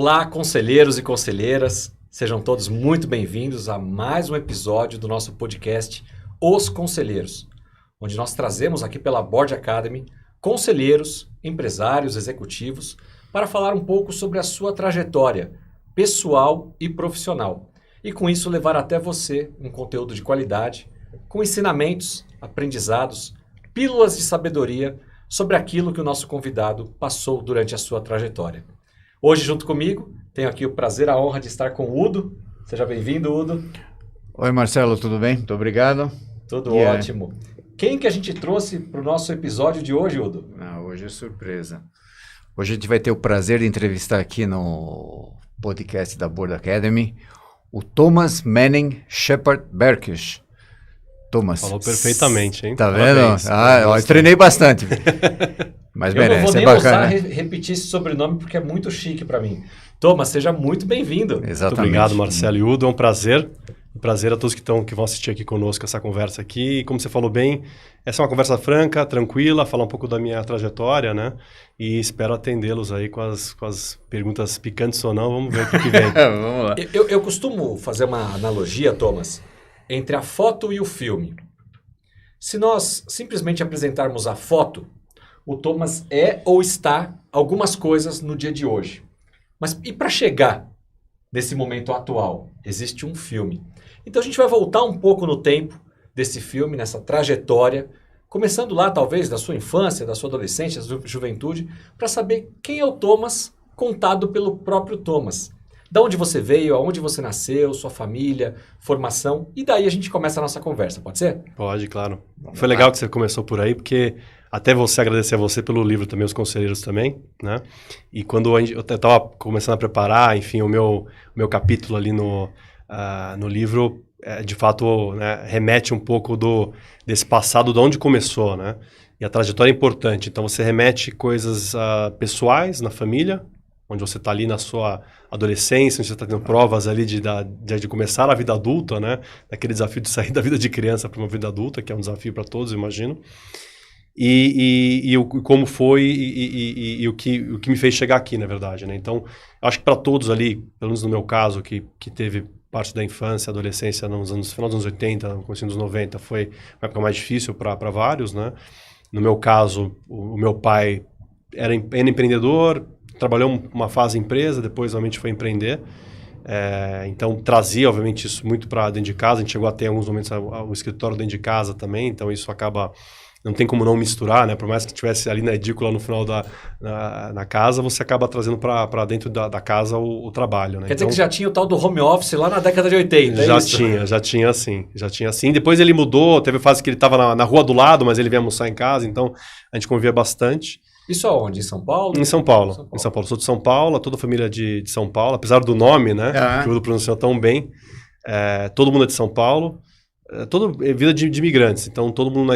Olá, conselheiros e conselheiras, sejam todos muito bem-vindos a mais um episódio do nosso podcast Os Conselheiros, onde nós trazemos aqui pela Board Academy conselheiros, empresários, executivos, para falar um pouco sobre a sua trajetória pessoal e profissional. E com isso levar até você um conteúdo de qualidade, com ensinamentos, aprendizados, pílulas de sabedoria sobre aquilo que o nosso convidado passou durante a sua trajetória. Hoje, junto comigo, tenho aqui o prazer, a honra de estar com o Udo. Seja bem-vindo, Udo. Oi, Marcelo, tudo bem? Muito obrigado. Tudo ótimo. Quem que a gente trouxe para o nosso episódio de hoje, Udo? Hoje é surpresa. Hoje a gente vai ter o prazer de entrevistar aqui no podcast da Board Academy o Thomas Manning Shepard Berkish. Thomas. Falou perfeitamente, hein? Tá vendo? Parabéns. Eu treinei bastante. Mas eu merece, não vou nem bacana. ousar repetir esse sobrenome porque é muito chique para mim. Thomas, seja muito bem-vindo. Exatamente. Muito obrigado, Marcelo e Udo. É um prazer. Um prazer a todos que vão assistir aqui conosco essa conversa aqui. E como você falou bem, essa é uma conversa franca, tranquila, falar um pouco da minha trajetória, né? E espero atendê-los aí com as perguntas picantes ou não. Vamos ver o que vem. Vamos lá. Eu costumo fazer uma analogia, Thomas, entre a foto e o filme. Se nós simplesmente apresentarmos a foto, o Thomas é ou está algumas coisas no dia de hoje. Mas e para chegar nesse momento atual? Existe um filme. Então a gente vai voltar um pouco no tempo desse filme, nessa trajetória, começando lá talvez da sua infância, da sua adolescência, da sua juventude, para saber quem é o Thomas contado pelo próprio Thomas. Da onde você veio, aonde você nasceu, sua família, formação, e daí a gente começa a nossa conversa, pode ser? Pode, claro. Foi legal que você começou por aí, porque até agradecer a você pelo livro também, Os Conselheiros também, né? E quando eu estava começando a preparar, enfim, o meu capítulo ali no livro, de fato, né, remete um pouco desse passado, de onde começou, né? E a trajetória é importante. Então, você remete coisas pessoais na família, onde você está ali na sua adolescência, onde você está tendo provas ali de começar a vida adulta, né? Daquele desafio de sair da vida de criança para uma vida adulta, que é um desafio para todos, eu imagino. E como foi e o que me fez chegar aqui, na verdade, né? Então, acho que para todos ali, pelo menos no meu caso, que teve parte da infância, adolescência, no final dos anos 80, começo dos 90, foi uma época mais difícil para vários, né? No meu caso, o meu pai era empreendedor, trabalhou uma fase em empresa, depois realmente foi empreender. Então trazia, obviamente, isso muito para dentro de casa. A gente chegou a ter em alguns momentos o escritório dentro de casa também, então isso acaba... Não tem como não misturar, né? Por mais que estivesse ali na edícula no final na casa, você acaba trazendo para dentro da casa o trabalho, né? Quer dizer que já tinha o tal do home office lá na década de 80, já tinha assim. Depois ele mudou, teve fase que ele estava na rua do lado, mas ele vinha almoçar em casa, então a gente convivia bastante. Isso aonde? Em São Paulo? Em São Paulo. Sou de São Paulo, toda a família de São Paulo, apesar do nome, né? Que o Udo pronunciou tão bem. Todo mundo é de São Paulo. Vida de imigrantes. Então, todo mundo,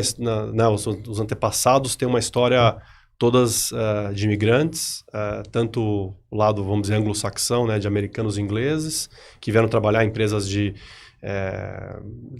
os antepassados têm uma história todas de imigrantes, tanto o lado, vamos dizer, anglo-saxão, né? De americanos e ingleses, que vieram trabalhar em empresas de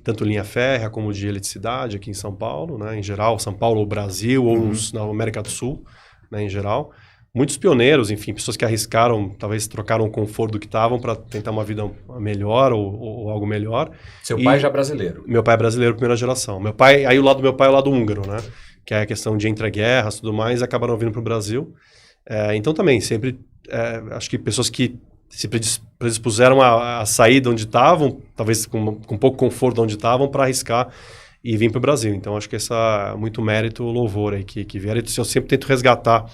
tanto linha férrea como de eletricidade aqui em São Paulo, né? Em geral, São Paulo ou Brasil, ou na América do Sul, né? Em geral. Muitos pioneiros, enfim, pessoas que arriscaram, talvez trocaram o conforto do que estavam para tentar uma vida melhor ou algo melhor. Seu pai já é brasileiro? Meu pai é brasileiro, primeira geração. Aí o lado do meu pai é o lado húngaro, né? Que é a questão de entre-guerras e tudo mais, acabaram vindo para o Brasil. Então também, sempre, acho que pessoas que se predispuseram a sair de onde estavam, talvez com pouco conforto de onde estavam, para arriscar e vir para o Brasil. Então acho que muito mérito, louvor aí que vieram. Eu sempre tento resgatar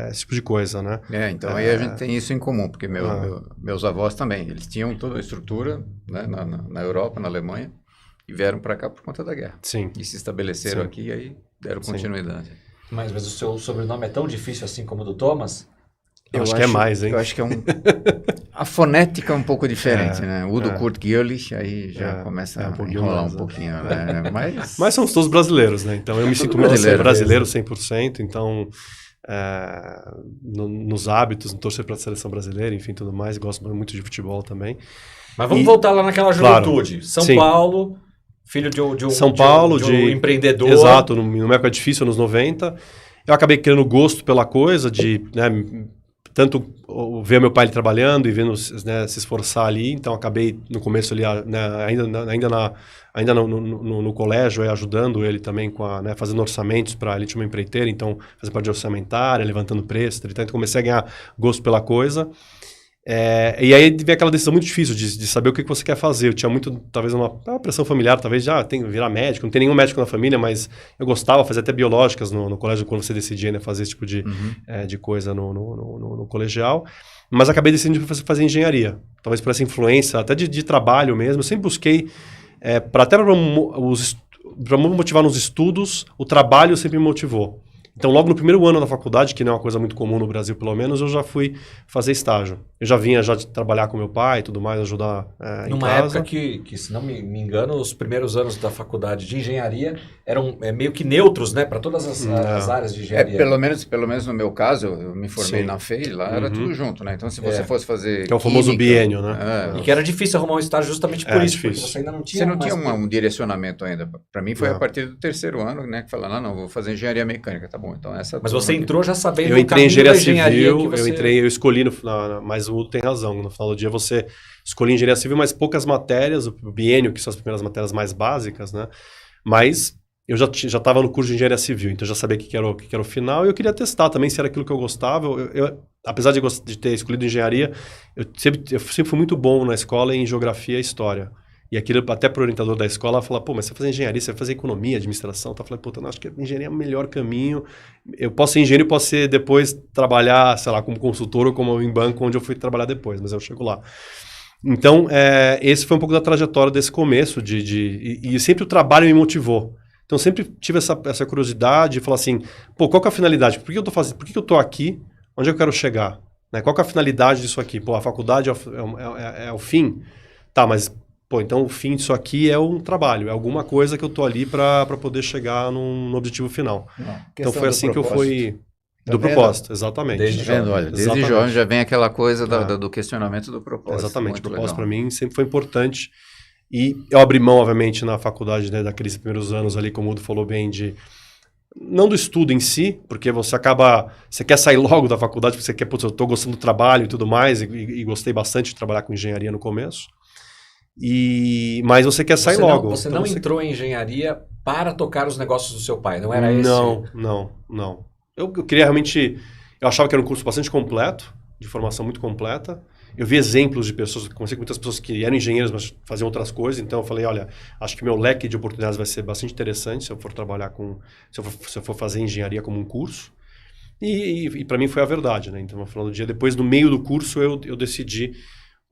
esse tipo de coisa, né? Então aí a gente tem isso em comum, porque meus avós também, eles tinham toda a estrutura, né, na Europa, na Alemanha, e vieram para cá por conta da guerra. Sim. E se estabeleceram aqui e aí deram continuidade. Mas o seu sobrenome é tão difícil assim como o do Thomas? Eu acho que é mais, hein? Eu acho que a fonética é um pouco diferente, né? Udo Kurt Gierlich, aí já começa a enrolar um pouquinho, né? Mas somos todos brasileiros, né? Então eu me sinto brasileiro 100%, então nos hábitos, no torcer para a seleção brasileira, enfim, tudo mais, gosto muito de futebol também. Mas vamos voltar lá naquela juventude. Claro, São Paulo, filho de um empreendedor. Exato, numa época difícil, anos 90. Eu acabei criando gosto pela coisa, tanto ver meu pai ali trabalhando e vendo, né, se esforçar ali, então acabei no começo ali, né, ainda no colégio, ajudando ele também né, fazendo orçamentos para ele, tinha uma empreiteira, então fazendo parte de orçamentária, levantando preço, então comecei a ganhar gosto pela coisa. E aí veio aquela decisão muito difícil de saber o que você quer fazer. Eu tinha muito, talvez, uma pressão familiar, talvez já tem que virar médico, não tem nenhum médico na família, mas eu gostava, fazia até biológicas no colégio, quando você decidia, né, fazer esse tipo de coisa no colegial. Mas acabei decidindo fazer engenharia. Talvez por essa influência, até de trabalho mesmo. Eu sempre busquei, até para me motivar nos estudos, o trabalho sempre me motivou. Então, logo no primeiro ano da faculdade, que não é uma coisa muito comum no Brasil, pelo menos, eu já fui fazer estágio. Eu já vinha de trabalhar com meu pai e tudo mais, ajudar em Numa casa. época que, se não me engano, os primeiros anos da faculdade de engenharia eram meio que neutros, né? Para todas as áreas de engenharia. Pelo menos no meu caso, eu me formei Sim. na FEI, lá era tudo junto, né? Então, se você fosse fazer Que é o famoso biênio, né? E que era difícil arrumar um estágio justamente por isso, difícil. porque você ainda não tinha... Você não tinha um direcionamento ainda. Para mim foi Não. a partir do terceiro ano, né? Que falando, não, vou fazer engenharia mecânica, tá bom. Então, Mas você entrou já sabendo Eu entrei em caminho da engenharia civil, que você... eu escolhi, mas o Udo tem razão, no final do dia você escolhe engenharia civil, mas poucas matérias, o biênio, que são as primeiras matérias mais básicas, né? Mas eu já estava no curso de engenharia civil, então eu já sabia o que era o final, e eu queria testar também se era aquilo que eu gostava. Apesar de ter escolhido engenharia, eu sempre fui muito bom na escola em geografia e história. E aquilo, até para o orientador da escola, falar, pô, mas você vai fazer engenharia, você vai fazer economia, administração. Eu falei, pô, eu acho que a engenharia é o melhor caminho. Eu posso ser engenheiro e posso ser depois trabalhar, sei lá, como consultor ou como em banco, onde eu fui trabalhar depois, mas eu chego lá. Então, esse foi um pouco da trajetória desse começo, e sempre o trabalho me motivou. Então, sempre tive essa curiosidade de falar assim, pô, qual que é a finalidade? Por que eu tô fazendo? Por que eu tô aqui? Onde eu quero chegar? Né? Qual que é a finalidade disso aqui? Pô, a faculdade é o fim? Tá, mas... Pô, então o fim disso aqui é um trabalho, é alguma coisa que eu tô ali para poder chegar no objetivo final. Então foi assim que eu fui... Do propósito, exatamente. Desde jovem. Desde jovem já vem aquela coisa do questionamento do propósito. Exatamente, o propósito para legal. mim sempre foi importante. E eu abri mão, obviamente, na faculdade, né, daqueles primeiros anos ali, como o Udo falou bem, não do estudo em si, porque você quer sair logo da faculdade, porque você quer, putz, eu tô gostando do trabalho e tudo mais, e gostei bastante de trabalhar com engenharia no começo. Mas você quer sair logo. Você então não entrou em engenharia para tocar os negócios do seu pai, não era esse? Não. Eu queria realmente... Eu achava que era um curso bastante completo, de formação muito completa. Eu vi exemplos de pessoas, conheci muitas pessoas que eram engenheiros, mas faziam outras coisas. Então eu falei, olha, acho que meu leque de oportunidades vai ser bastante interessante se eu for trabalhar se eu for fazer engenharia como um curso. E para mim foi a verdade, né? Então, no final do dia, depois, no meio do curso, eu decidi...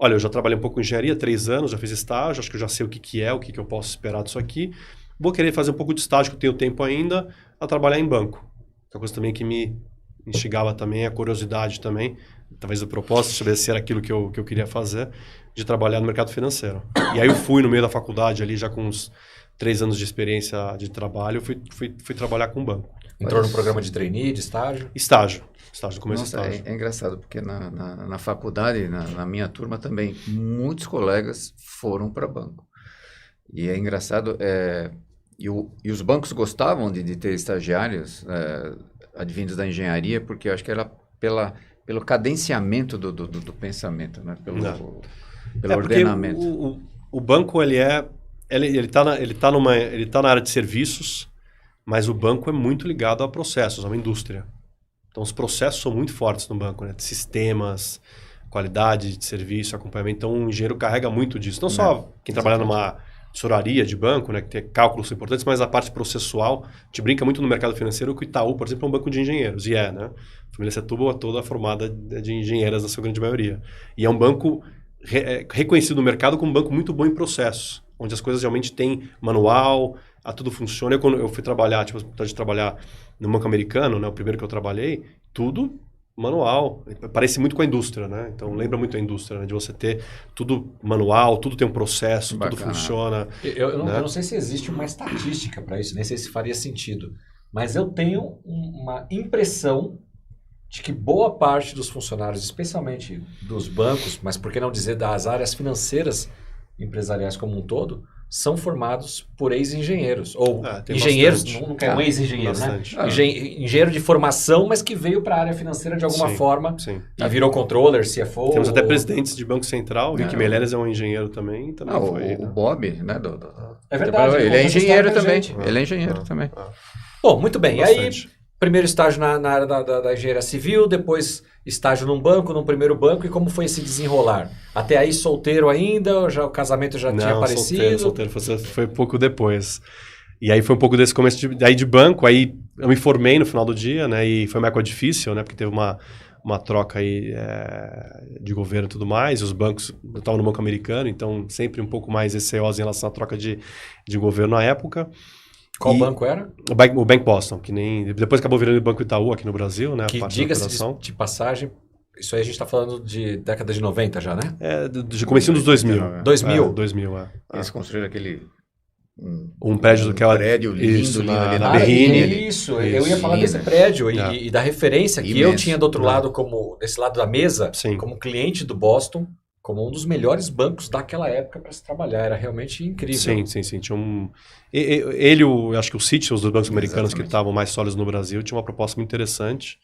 Olha, eu já trabalhei um pouco com engenharia, 3 anos, já fiz estágio, acho que eu já sei o que é, o que eu posso esperar disso aqui. Vou querer fazer um pouco de estágio, que eu tenho tempo ainda, a trabalhar em banco. É uma coisa também que me instigava também, a curiosidade também, talvez o propósito, saber se era aquilo que eu queria fazer, de trabalhar no mercado financeiro. E aí eu fui no meio da faculdade ali, já com uns 3 anos de experiência de trabalho, fui trabalhar com banco. Entrou no programa de trainee, de estágio? Estágio, no começo do estágio. É engraçado, porque na faculdade, na minha turma também, muitos colegas foram para banco. E é engraçado, e os bancos gostavam de ter estagiários advindos da engenharia, porque eu acho que era pelo cadenciamento do pensamento, né? Pelo ordenamento. O banco, ele tá na área de serviços, mas o banco é muito ligado a processos, a uma indústria. Então, os processos são muito fortes no banco, né? Sistemas, qualidade de serviço, acompanhamento. Então, o engenheiro carrega muito disso. Não só quem trabalha numa tesouraria de banco, né, que tem cálculos importantes, mas a parte processual. A gente brinca muito no mercado financeiro que o Itaú, por exemplo, é um banco de engenheiros. E né? A família Setúbal é toda formada de engenheiras, na sua grande maioria. E é um banco reconhecido no mercado como um banco muito bom em processos, onde as coisas realmente têm manual, tudo funciona. Quando eu fui trabalhar, tive a oportunidade de trabalhar no banco americano, né, o primeiro que eu trabalhei, tudo manual. Parece muito com a indústria, né? Então, lembra muito a indústria, né? De você ter tudo manual, tudo tem um processo, Bacana. Tudo funciona. Eu não sei se existe uma estatística para isso, nem sei se faria sentido. Mas eu tenho uma impressão de que boa parte dos funcionários, especialmente dos bancos, mas por que não dizer das áreas financeiras, empresariais como um todo são formados por ex-engenheiros. Ou tem engenheiros, bastante. nunca é um ex-engenheiro, né? Bastante. Engenheiro de formação, mas que veio para a área financeira de alguma forma Sim. e virou controller, CFO. Temos até presidentes de Banco Central. O Rick Meirelles é um engenheiro também. O Bob, né? É verdade. Ele é engenheiro também. Ele é engenheiro também. Bom, muito bem. Bastante. Aí, primeiro estágio na área da engenharia civil, depois estágio num banco, num primeiro banco, e como foi esse desenrolar? Até aí solteiro ainda, ou o casamento já tinha aparecido? Solteiro, foi pouco depois. E aí foi um pouco desse começo de banco, aí eu me formei no final do dia, né, e foi uma época difícil, né, porque teve uma troca aí de governo e tudo mais, e os bancos, eu estava no banco americano, então sempre um pouco mais receoso em relação à troca de governo na época. Qual banco era? O Bank Boston, que nem depois acabou virando o Banco Itaú aqui no Brasil, né? Que diga-se de passagem, isso aí a gente está falando de década de 90 já, né? De comecinho dos 2000. 2000? 2000, Eles construíram aquele... Um prédio que ela... prédio lindo ali na Berrini. Isso, eu ia falar desse prédio e da referência que eu tinha do outro lado, desse lado da mesa, como cliente do Boston, como um dos melhores bancos daquela época para se trabalhar. Era realmente incrível. Sim. Tinha acho que o Citi, os dois bancos americanos que estavam mais sólidos no Brasil, tinha uma proposta muito interessante.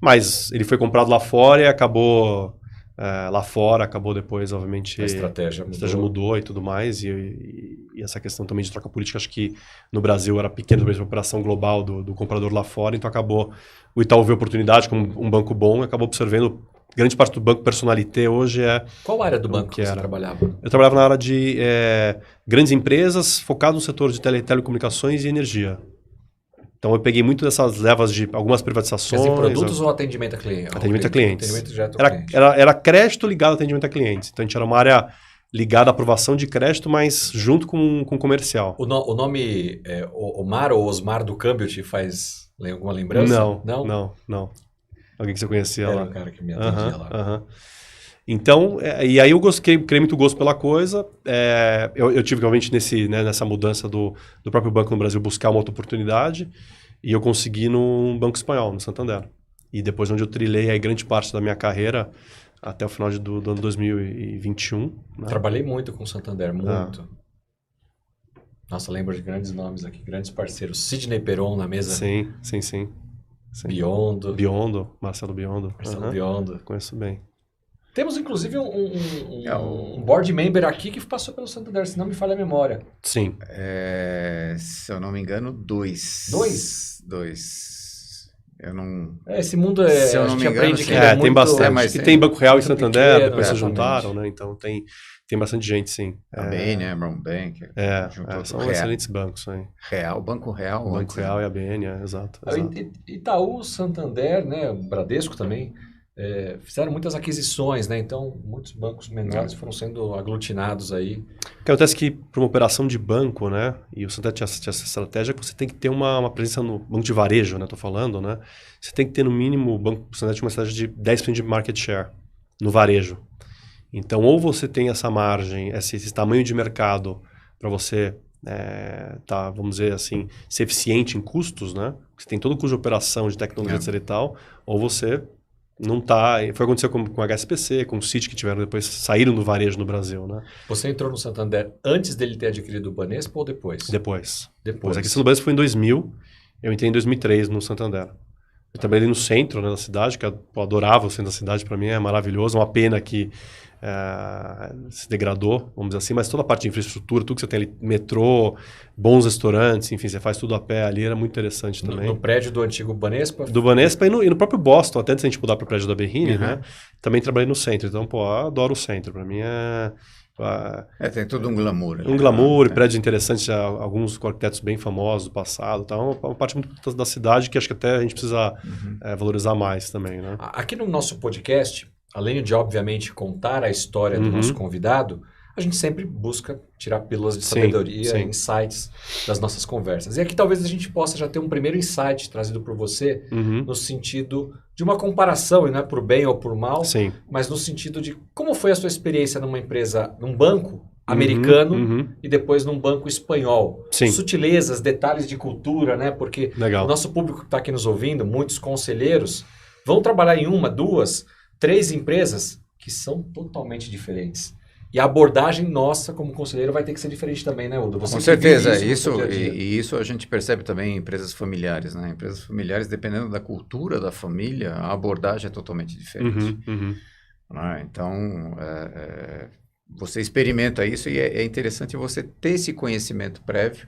Mas ele foi comprado lá fora e acabou... lá fora, acabou depois, obviamente... A estratégia mudou e tudo mais. E essa questão também de troca política, acho que no Brasil era pequena a operação global do comprador lá fora. Então acabou... O Itaú viu a oportunidade como um banco bom e acabou absorvendo... Grande parte do banco personalité hoje é... Qual área do banco que você trabalhava? Eu trabalhava na área de grandes empresas, focado no setor de telecomunicações e energia. Então eu peguei muito dessas levas de algumas privatizações. Quer dizer, produtos ou atendimento a cliente? Atendimento a clientes. Atendimento direto ao cliente. Era crédito ligado a atendimento a clientes. Então a gente era uma área ligada à aprovação de crédito, mas junto com comercial. O nome Omar ou Osmar do Câmbio te faz alguma lembrança? Não. Alguém que você conhecia lá. Era um cara que me atendia lá. Então, e aí eu criei muito gosto pela coisa. Eu tive, obviamente, nessa mudança do próprio banco no Brasil, buscar uma outra oportunidade. E eu consegui no Banco Espanhol, no Santander. E depois, onde eu trilhei aí grande parte da minha carreira até o final do ano 2021. Né? Trabalhei muito com o Santander, muito. Nossa, lembro de grandes nomes aqui, grandes parceiros. Sidney Peron na mesa. Sim. Biondo. Marcelo Biondo. Biondo. Conheço bem. Temos, inclusive, um board member aqui que passou pelo Santander, se não me falha a memória. Sim. Se eu não me engano, 2. 2? Eu não... Esse mundo se eu não me engano, tem muito, bastante. Mas tem Banco Real e Santander, pequeno, depois se juntaram, né? Então tem bastante gente, sim. A BN, Brown Bank. São excelentes bancos. Hein? Banco Real. O Banco Real e a BN, exato. Itaú, Santander, né? O Bradesco também. Fizeram muitas aquisições, né? Então, muitos bancos menores foram sendo aglutinados aí. O que acontece é que, para uma operação de banco, né? E o Santander tinha essa estratégia que você tem que ter uma presença no banco de varejo, né? Tô falando, né? Você tem que ter, no mínimo, o Santander tinha uma estratégia de 10% de market share no varejo. Então, ou você tem essa margem, esse tamanho de mercado para você, vamos dizer assim, ser eficiente em custos, né? Você tem todo o custo de operação, de tecnologia, etc e tal, ou você... Não tá. Foi acontecer com o HSBC, com o Citi, que saíram do varejo no Brasil, né? Você entrou no Santander antes dele ter adquirido o Banespa ou depois? Depois. Depois. A questão do Banespa foi em 2000, eu entrei em 2003 no Santander. Eu trabalhei no centro, né, da cidade, que eu adorava o centro da cidade, para mim é maravilhoso. Uma pena que se degradou, vamos dizer assim, mas toda a parte de infraestrutura, tudo que você tem ali, metrô, bons restaurantes, enfim, você faz tudo a pé ali, era muito interessante também. No prédio do antigo Banespa? Do Banespa e no próprio Boston, até antes de a gente mudar para o prédio da Berrini, né? Também trabalhei no centro, então, eu adoro o centro, para mim tem todo um glamour. Um glamour, prédios interessantes, alguns arquitetos bem famosos do passado, tá? Uma parte muito da cidade que acho que até a gente precisa valorizar mais também, né? Aqui no nosso podcast, além de, obviamente, contar a história do nosso convidado, a gente sempre busca tirar pílulas de sabedoria, insights das nossas conversas. E aqui talvez a gente possa já ter um primeiro insight trazido por você, no sentido de uma comparação, e não é por bem ou por mal, mas no sentido de como foi a sua experiência numa empresa, num banco americano e depois num banco espanhol. Sutilezas, detalhes de cultura, né? Porque o nosso público que está aqui nos ouvindo, muitos conselheiros, vão trabalhar em 1, 2, 3 empresas que são totalmente diferentes. E a abordagem nossa como conselheiro vai ter que ser diferente também, né, Udo? Você Com que certeza, vive isso, no seu dia a dia. e isso a gente percebe também em empresas familiares, né? Empresas familiares, dependendo da cultura da família, a abordagem é totalmente diferente. Né? Então, você experimenta isso e é interessante você ter esse conhecimento prévio,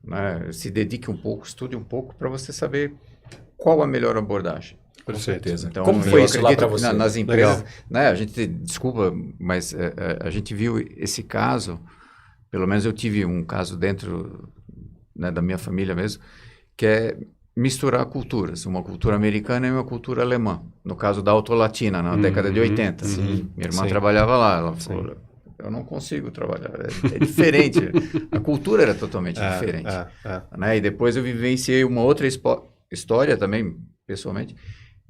né? Se dedique um pouco, estude um pouco para você saber qual a melhor abordagem. Com certeza. Então, Como foi eu isso lá acredito para que você? nas empresas, né, a gente, desculpa, mas a gente viu esse caso, pelo menos eu tive um caso dentro, né, da minha família mesmo, que é misturar culturas, uma cultura americana e uma cultura alemã. No caso da Autolatina, na década de 80. Minha irmã trabalhava lá, ela falou, eu não consigo trabalhar, é diferente. A cultura era totalmente diferente. Né? E depois eu vivenciei uma outra história também, pessoalmente,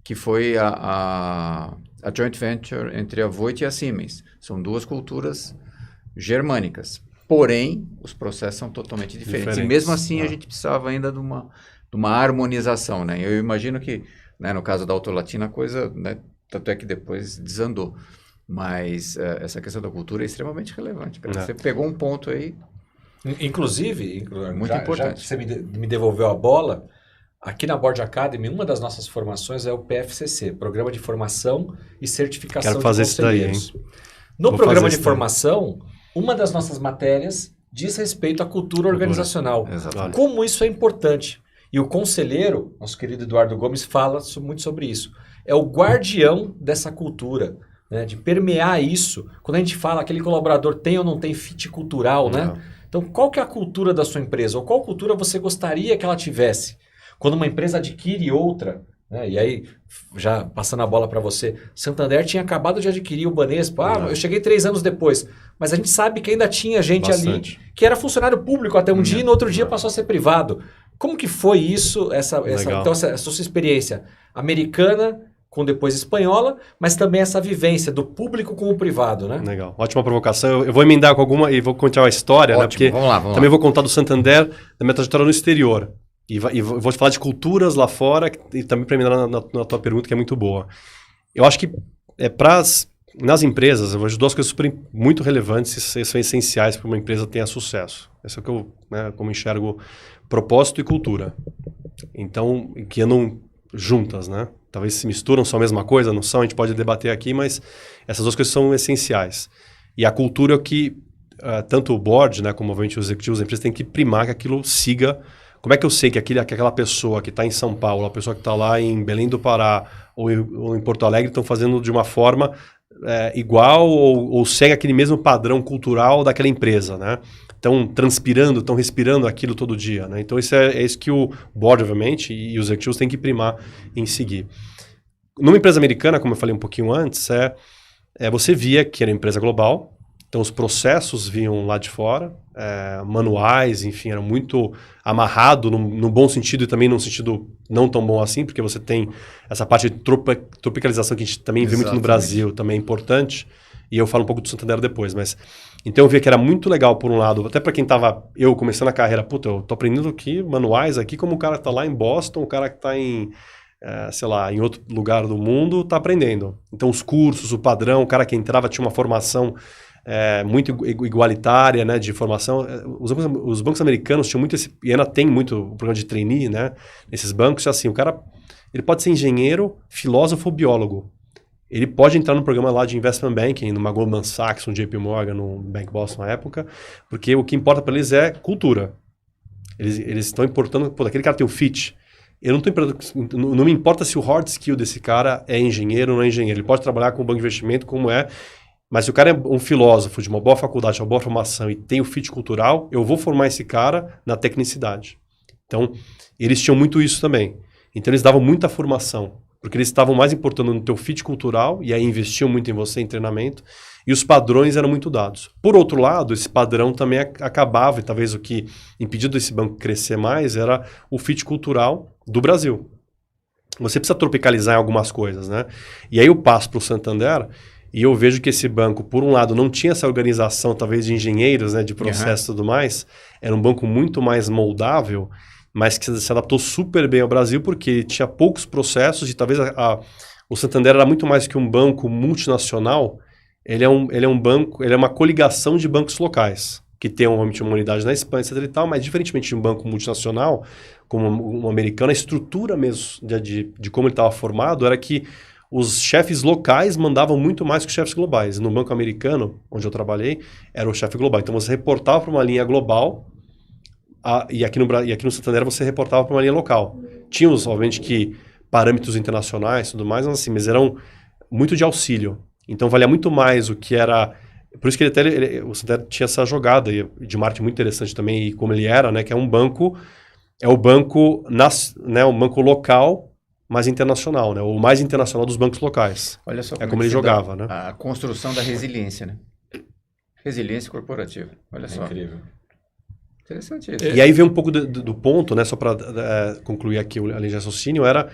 que foi a joint venture entre a Voith e a Siemens. São duas culturas germânicas. Porém, os processos são totalmente diferentes. E mesmo assim, a gente precisava ainda de uma harmonização. Né? Eu imagino que, né, no caso da Autolatina, a coisa, né, tanto é que depois desandou. Mas essa questão da cultura é extremamente relevante. Você pegou um ponto aí... Inclusive, muito importante. Já que você me devolveu a bola... Aqui na Board Academy, uma das nossas formações é o PFCC, Programa de Formação e Certificação Quero fazer de Conselheiros. isso daí, hein? No programa de formação, uma das nossas matérias diz respeito à cultura organizacional. Exatamente. Como isso é importante. E o conselheiro, nosso querido Eduardo Gomes, fala muito sobre isso. É o guardião dessa cultura, né? De permear isso. Quando a gente fala aquele colaborador tem ou não tem fit cultural, né? Então, qual que é a cultura da sua empresa? Ou qual cultura você gostaria que ela tivesse? Quando uma empresa adquire outra, né? E aí, já passando a bola para você, Santander tinha acabado de adquirir o Banespa. Eu cheguei 3 anos depois. Mas a gente sabe que ainda tinha gente ali que era funcionário público até um dia e no outro dia passou a ser privado. Como que foi isso, então, essa sua experiência americana com depois espanhola, mas também essa vivência do público com o privado, né? Legal. Ótima provocação. Eu vou emendar com alguma e vou contar uma história, Ótimo. né? Porque vamos lá. também vou contar do Santander, da minha trajetória no exterior. E vou te falar de culturas lá fora, e também para emendar na tua pergunta, que é muito boa. Eu acho que nas empresas, eu vejo 2 coisas muito relevantes e são essenciais para uma empresa tenha sucesso. Esse é o que eu, né, como enxergo, propósito e cultura. Então, que andam juntas, né? Talvez se misturam, são a mesma coisa, não são, a gente pode debater aqui, mas essas 2 coisas são essenciais. E a cultura é o que, tanto o board, né, como os executivos da empresa, tem que primar que aquilo siga. Como é que eu sei que aquela pessoa que está em São Paulo, a pessoa que está lá em Belém do Pará ou em Porto Alegre estão fazendo de uma forma igual ou segue aquele mesmo padrão cultural daquela empresa, né? Estão transpirando, estão respirando aquilo todo dia, né? Então isso é isso que o board, obviamente, e os executivos têm que primar em seguir. Numa empresa americana, como eu falei um pouquinho antes, você via que era uma empresa global, então os processos vinham lá de fora, manuais, enfim, era muito amarrado no bom sentido e também num sentido não tão bom assim, porque você tem essa parte de tropicalização que a gente também vê muito no Brasil, também é importante, e eu falo um pouco do Santander depois, mas então eu via que era muito legal por um lado, até para quem estava, eu começando a carreira, eu tô aprendendo aqui manuais aqui, como o cara que tá lá em Boston, o cara que tá em sei lá, em outro lugar do mundo, tá aprendendo. Então os cursos, o padrão, o cara que entrava tinha uma formação muito igualitária, né, de formação. Os bancos americanos tinham muito e ainda tem muito o programa de trainee, né, nesses bancos, assim, o cara, ele pode ser engenheiro, filósofo ou biólogo. Ele pode entrar no programa lá de investment banking, numa Goldman Sachs, um JP Morgan, no Bank Boston na época, porque o que importa para eles é cultura. Eles estão importando, aquele cara tem o fit. Não me importa se o hard skill desse cara é engenheiro ou não é engenheiro. Ele pode trabalhar com o banco de investimento como mas se o cara é um filósofo de uma boa faculdade, uma boa formação e tem o fit cultural, eu vou formar esse cara na tecnicidade. Então, eles tinham muito isso também. Então, eles davam muita formação, porque eles estavam mais importando no teu fit cultural e aí investiam muito em você, em treinamento, e os padrões eram muito dados. Por outro lado, esse padrão também acabava, e talvez o que impediu desse banco crescer mais era o fit cultural do Brasil. Você precisa tropicalizar em algumas coisas, né? E aí eu passo para o Santander e eu vejo que esse banco, por um lado, não tinha essa organização, talvez, de engenheiros, né, de processo e tudo mais. Era um banco muito mais moldável, mas que se adaptou super bem ao Brasil, porque tinha poucos processos e talvez o Santander era muito mais que um banco multinacional. ele é um banco, ele é uma coligação de bancos locais, que tem uma unidade na Espanha, etc. e tal, mas diferentemente de um banco multinacional, como um americano, a estrutura mesmo de como ele estava formado era que os chefes locais mandavam muito mais que os chefes globais. No banco americano, onde eu trabalhei, era o chefe global. Então você reportava para uma linha global e aqui no Santander você reportava para uma linha local. Tínhamos, obviamente, que parâmetros internacionais e tudo mais, mas eram muito de auxílio. Então valia muito mais o que era... Por isso que o Santander tinha essa jogada de marketing muito interessante também, e como ele era, né, que é um banco local, mais internacional, né? O mais internacional dos bancos locais. Olha só como ele jogava, né? A construção da resiliência, né? Resiliência corporativa. Olha só. Incrível. Interessante isso. E aí vem um pouco do ponto, né? Só para concluir aqui a linha de raciocínio, era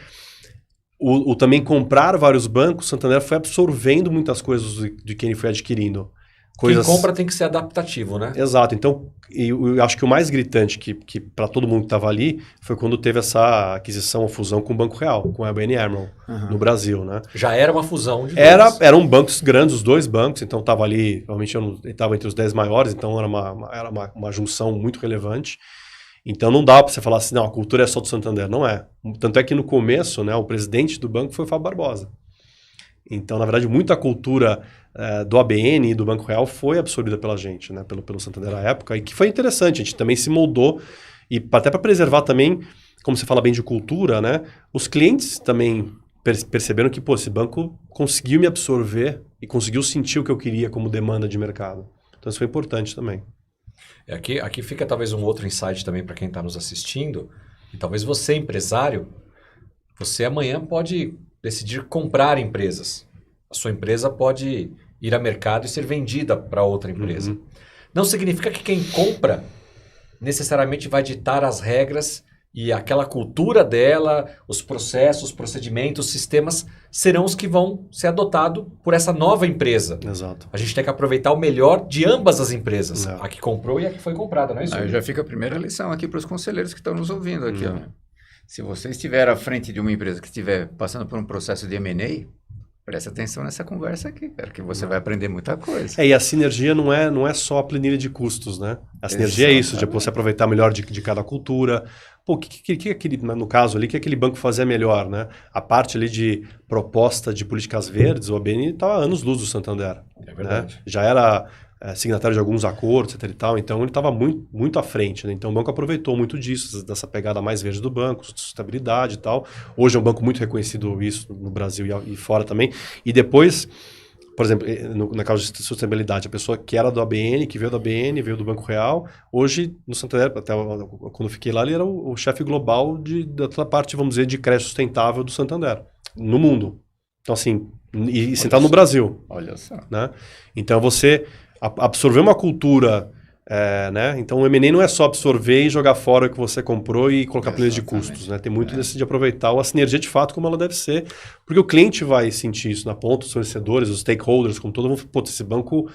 o também comprar vários bancos. O Santander foi absorvendo muitas coisas de quem ele foi adquirindo. Quem compra tem que ser adaptativo, né? Exato. Então, eu acho que o mais gritante que para todo mundo que estava ali foi quando teve essa aquisição ou fusão com o Banco Real, com a ABN AMRO, no Brasil, né? Já era uma fusão de dois. Eram bancos grandes, os dois bancos, então estava ali, realmente ele estava entre os 10 maiores, então era uma junção muito relevante. Então não dá para você falar assim, não, a cultura é só do Santander. Não é. Tanto é que no começo, né, o presidente do banco foi o Fábio Barbosa. Então, na verdade, muita cultura do ABN e do Banco Real foi absorvida pela gente, né, pelo Santander na época, e que foi interessante, a gente também se moldou, e até para preservar também, como você fala bem de cultura, né, os clientes também perceberam que, esse banco conseguiu me absorver e conseguiu sentir o que eu queria como demanda de mercado. Então, isso foi importante também. Aqui fica talvez um outro insight também para quem está nos assistindo, e talvez você, empresário, você amanhã pode decidir comprar empresas. A sua empresa pode ir ao mercado e ser vendida para outra empresa. Uhum. Não significa que quem compra necessariamente vai ditar as regras e aquela cultura dela, os processos, procedimentos, sistemas serão os que vão ser adotados por essa nova empresa. Exato. A gente tem que aproveitar o melhor de ambas as empresas. A que comprou e a que foi comprada, não é isso? Aí já fica a primeira lição aqui para os conselheiros que estão nos ouvindo aqui. Ó. Se você estiver à frente de uma empresa que estiver passando por um processo de M&A, preste atenção nessa conversa aqui, cara, que você vai aprender muita coisa. E a sinergia não é só a planilha de custos, né? A sinergia é isso, de você aproveitar melhor de cada cultura. Pô, que aquele, no caso ali, que aquele banco fazia melhor, né? A parte ali de proposta de políticas verdes, o ABN estava anos-luz do Santander. É verdade. Né? Já era signatário de alguns acordos, etc. e tal, então ele estava muito, muito à frente, né? Então o banco aproveitou muito disso, dessa pegada mais verde do banco, sustentabilidade e tal. Hoje é um banco muito reconhecido isso no Brasil e fora também. E depois, por exemplo, na causa de sustentabilidade, a pessoa que era do ABN, que veio do ABN, veio do Banco Real, hoje no Santander, até quando eu fiquei lá, ele era o chefe global da toda a parte, vamos dizer, de crédito sustentável do Santander, no mundo. Então assim, e sentado no Brasil. Olha só. Né? Então você absorver uma cultura, né? Então o M&A não é só absorver e jogar fora o que você comprou e colocar planilha de custos, né? Tem muito desse de aproveitar a sinergia de fato como ela deve ser, porque o cliente vai sentir isso na ponta, os fornecedores, os stakeholders, como todo mundo, esse banco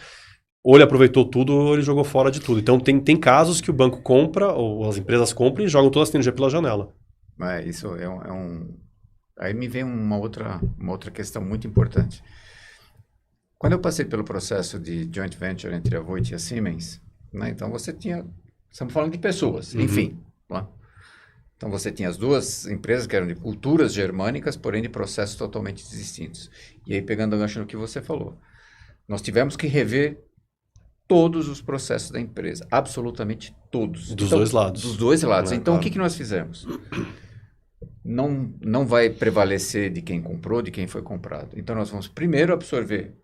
ou ele aproveitou tudo ou ele jogou fora de tudo. Então tem casos que o banco compra ou as empresas compram e jogam toda a sinergia pela janela. Isso Aí me vem uma outra questão muito importante. Quando eu passei pelo processo de joint venture entre a Voith e a Siemens, né, então estamos falando de pessoas, enfim. Né? Então você tinha as duas empresas que eram de culturas germânicas, porém de processos totalmente distintos. E aí, pegando o gancho no que você falou, nós tivemos que rever todos os processos da empresa, absolutamente todos. Dos dois lados. Dos dois lados. Então, o que nós fizemos? Não vai prevalecer de quem comprou, de quem foi comprado. Então, nós vamos primeiro absorver,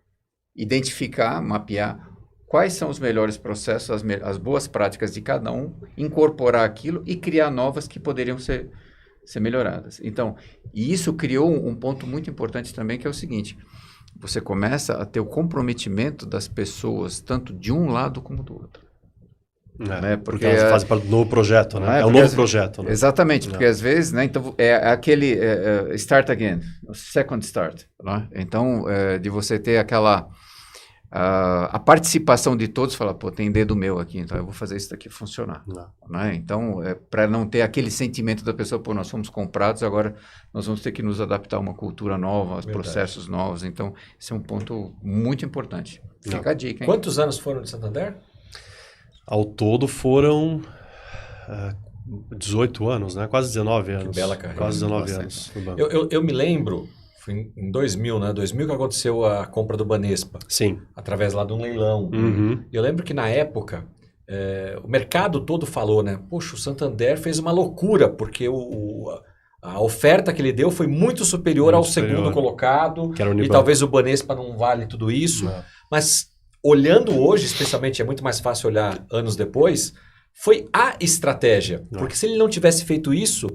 identificar, mapear quais são os melhores processos, as boas práticas de cada um, incorporar aquilo e criar novas que poderiam ser melhoradas. Então, e isso criou um ponto muito importante também, que é o seguinte: você começa a ter o comprometimento das pessoas, tanto de um lado como do outro. Né? Porque elas fazem parte do novo projeto, né? É um novo projeto. Né? Exatamente, porque às vezes, né, então, aquele start again, second start. Né? Então, de você ter aquela a participação de todos, fala, pô, tem dedo meu aqui, então eu vou fazer isso daqui funcionar. Né? Então, para não ter aquele sentimento da pessoa, pô, nós fomos comprados, agora nós vamos ter que nos adaptar a uma cultura nova, a processos novos. Então, esse é um ponto muito importante. Fica a dica, hein? Quantos anos foram de Santander? Ao todo foram 18 anos, né? Quase 19 anos. Que bela carreira. Quase 19 anos. No banco. Eu me lembro, foi em 2000, né? 2000 que aconteceu a compra do Banespa. Sim. Através lá de um leilão. Uhum. Eu lembro que na época, o mercado todo falou, né? Poxa, o Santander fez uma loucura, porque a oferta que ele deu foi muito superior ao segundo colocado. Que era o e Unibanco. talvez o Banespa não vale tudo isso. Não. Mas olhando hoje, especialmente, é muito mais fácil olhar anos depois, foi a estratégia. Não. Porque se ele não tivesse feito isso,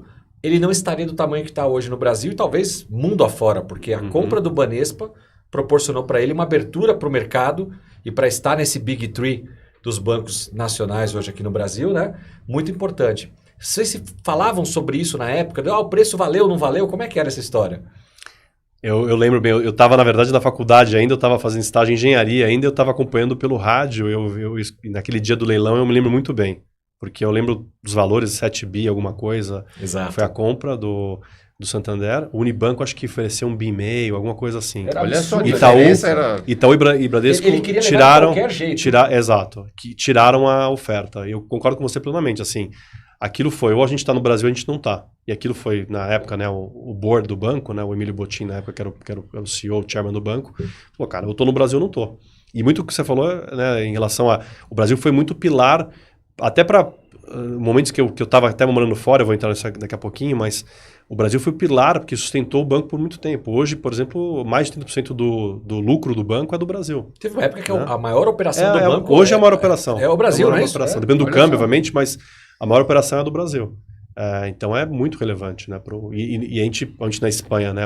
ele não estaria do tamanho que está hoje no Brasil e talvez mundo afora, porque a compra do Banespa proporcionou para ele uma abertura para o mercado e para estar nesse Big Three dos bancos nacionais hoje aqui no Brasil, né? Muito importante. Vocês se falavam sobre isso na época? O preço valeu, não valeu? Como é que era essa história? Eu lembro bem, eu estava, na verdade, na faculdade ainda, eu estava fazendo estágio em engenharia ainda, eu estava acompanhando pelo rádio, naquele dia do leilão eu me lembro muito bem, porque eu lembro dos valores, 7 bi, alguma coisa. Exato. Foi a compra do Santander. O Unibanco acho que ofereceu 1,5 bi, alguma coisa assim. Era Olha só, absurdo. Itaú e Bradesco Ele queria levar tiraram... de qualquer jeito. Exato, que tiraram a oferta. Eu concordo com você plenamente, assim, aquilo foi, ou a gente está no Brasil ou a gente não está. E aquilo foi, na época, né, o board do banco, né, o Emílio Botin, na época, que era o CEO, o chairman do banco, falou, cara, eu estou no Brasil ou não estou. E muito o que você falou, né, em relação a... O Brasil foi muito pilar, até para momentos que eu estava até morando fora, eu vou entrar nisso daqui a pouquinho, mas o Brasil foi pilar, porque sustentou o banco por muito tempo. Hoje, por exemplo, mais de 30% do lucro do banco é do Brasil. Teve uma época que a maior operação do banco... Hoje é a maior operação. É o Brasil, né? Depende do câmbio, só. obviamente, mas a maior operação é a do Brasil. Então é muito relevante, né? E a gente na Espanha, né?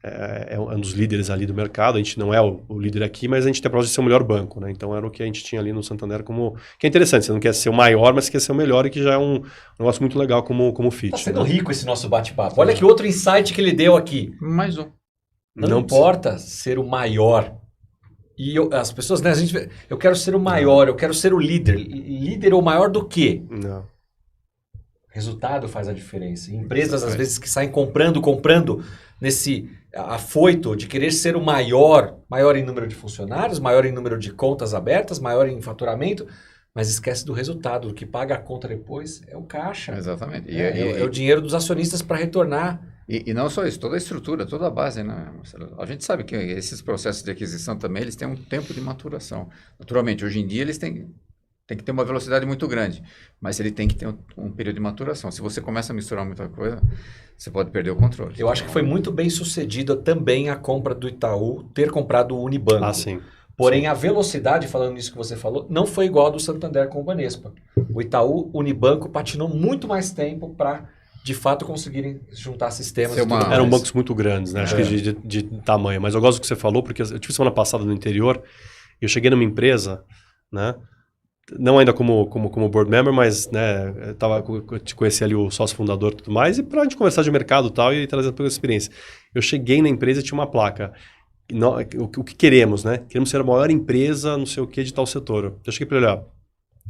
É um dos líderes ali do mercado. A gente não é o líder aqui, mas a gente tem a prova de ser o melhor banco, né? Então era o que a gente tinha ali no Santander como... Que é interessante, você não quer ser o maior, mas quer ser o melhor e que já é um negócio muito legal como fit. Tá sendo né? rico esse nosso bate-papo. Olha que outro insight que ele deu aqui. Mais um. Não importa ser o maior. E as pessoas, né? Eu quero ser o maior, eu quero ser o líder. Líder ou maior do quê? Não. Resultado faz a diferença. Empresas, às vezes, que saem comprando nesse afoito de querer ser o maior em número de funcionários, maior em número de contas abertas, maior em faturamento, mas esquece do resultado. O que paga a conta depois é o caixa. Exatamente. É o dinheiro dos acionistas para retornar. E não só isso, toda a estrutura, toda a base, né, Marcelo? A gente sabe que esses processos de aquisição também, eles têm um tempo de maturação. Naturalmente, hoje em dia, eles têm que ter uma velocidade muito grande, mas ele tem que ter um período de maturação. Se você começa a misturar muita coisa, você pode perder o controle. Eu acho que foi muito bem sucedida também a compra do Itaú, ter comprado o Unibanco. Ah, sim. Porém, a velocidade, falando nisso que você falou, não foi igual a do Santander com o Banespa. O Itaú, o Unibanco, patinou muito mais tempo para, de fato, conseguirem juntar sistemas. Eram bancos muito grandes, né? Acho que de tamanho. Mas eu gosto do que você falou, porque eu tive semana passada no interior, eu cheguei numa empresa, né? Não ainda como board member, mas né, eu te conheci ali o sócio fundador e tudo mais, e para a gente conversar de mercado e tal, e trazer toda a experiência. Eu cheguei na empresa e tinha uma placa. O que queremos, né? Queremos ser a maior empresa, não sei o que, de tal setor. Eu cheguei para ele, ó,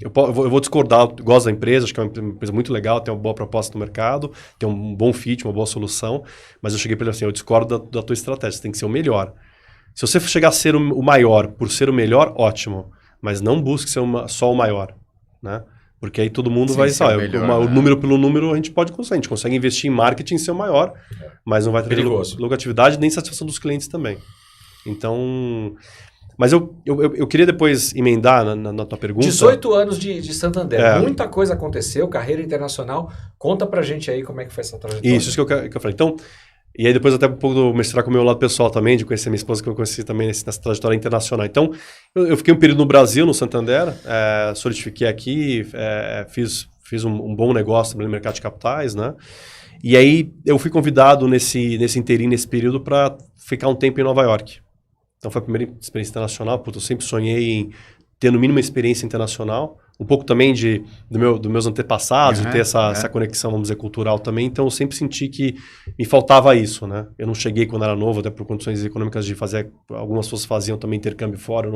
eu vou discordar, eu gosto da empresa, acho que é uma empresa muito legal, tem uma boa proposta no mercado, tem um bom fit, uma boa solução, mas eu cheguei para ele assim, eu discordo da tua estratégia, você tem que ser o melhor. Se você chegar a ser o maior por ser o melhor, ótimo. Mas não busque ser só o maior, né? Porque aí todo mundo vai... O número pelo número a gente pode conseguir. A gente consegue investir em marketing e ser o maior, mas não vai ter lucratividade nem satisfação dos clientes também. Então... Mas eu queria depois emendar na tua pergunta... 18 anos de Santander. Muita coisa aconteceu, carreira internacional. Conta pra gente aí como é que foi essa trajetória. Isso que eu falei. Então... E aí depois até um pouco do mestrar com o meu lado pessoal também, de conhecer minha esposa, que eu conheci também nessa trajetória internacional. Então, eu fiquei um período no Brasil, no Santander, solidifiquei aqui, fiz um bom negócio também no mercado de capitais, né? E aí eu fui convidado nesse inteirinho, nesse período, para ficar um tempo em Nova York. Então foi a primeira experiência internacional. Eu sempre sonhei em ter no mínimo uma experiência internacional, um pouco também dos meus antepassados, de ter essa conexão, vamos dizer, cultural também. Então, eu sempre senti que me faltava isso, né? Eu não cheguei quando era novo, até por condições econômicas de fazer... Algumas pessoas faziam também intercâmbio fora.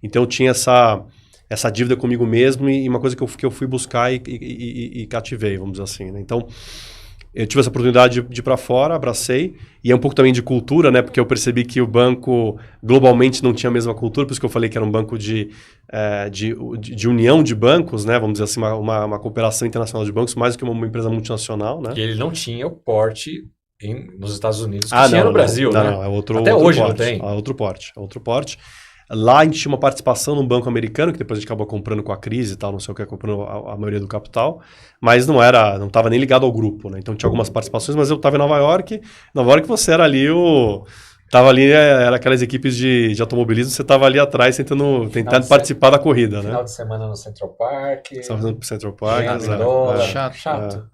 Então, eu tinha essa dívida comigo mesmo e uma coisa que eu fui buscar e cativei, vamos dizer assim, né? Então, eu tive essa oportunidade de ir para fora, abracei, e é um pouco também de cultura, né? Porque eu percebi que o banco globalmente não tinha a mesma cultura, por isso que eu falei que era um banco de união de bancos, né? Vamos dizer assim, uma cooperação internacional de bancos, mais do que uma empresa multinacional, né? Porque ele não tinha o porte nos Estados Unidos que tinha no Brasil, né? Não, é outro Até hoje porte, não tem. É outro porte. Lá a gente tinha uma participação num banco americano, que depois a gente acabou comprando com a crise e tal, não sei o que, comprando a maioria do capital, mas não estava nem ligado ao grupo, né? Então tinha algumas participações, mas eu estava em Nova York. Nova York você era ali era aquelas equipes de automobilismo, você estava ali atrás tentando participar da corrida, né? Final de semana no Central Park. Estava no Central Park. Chato.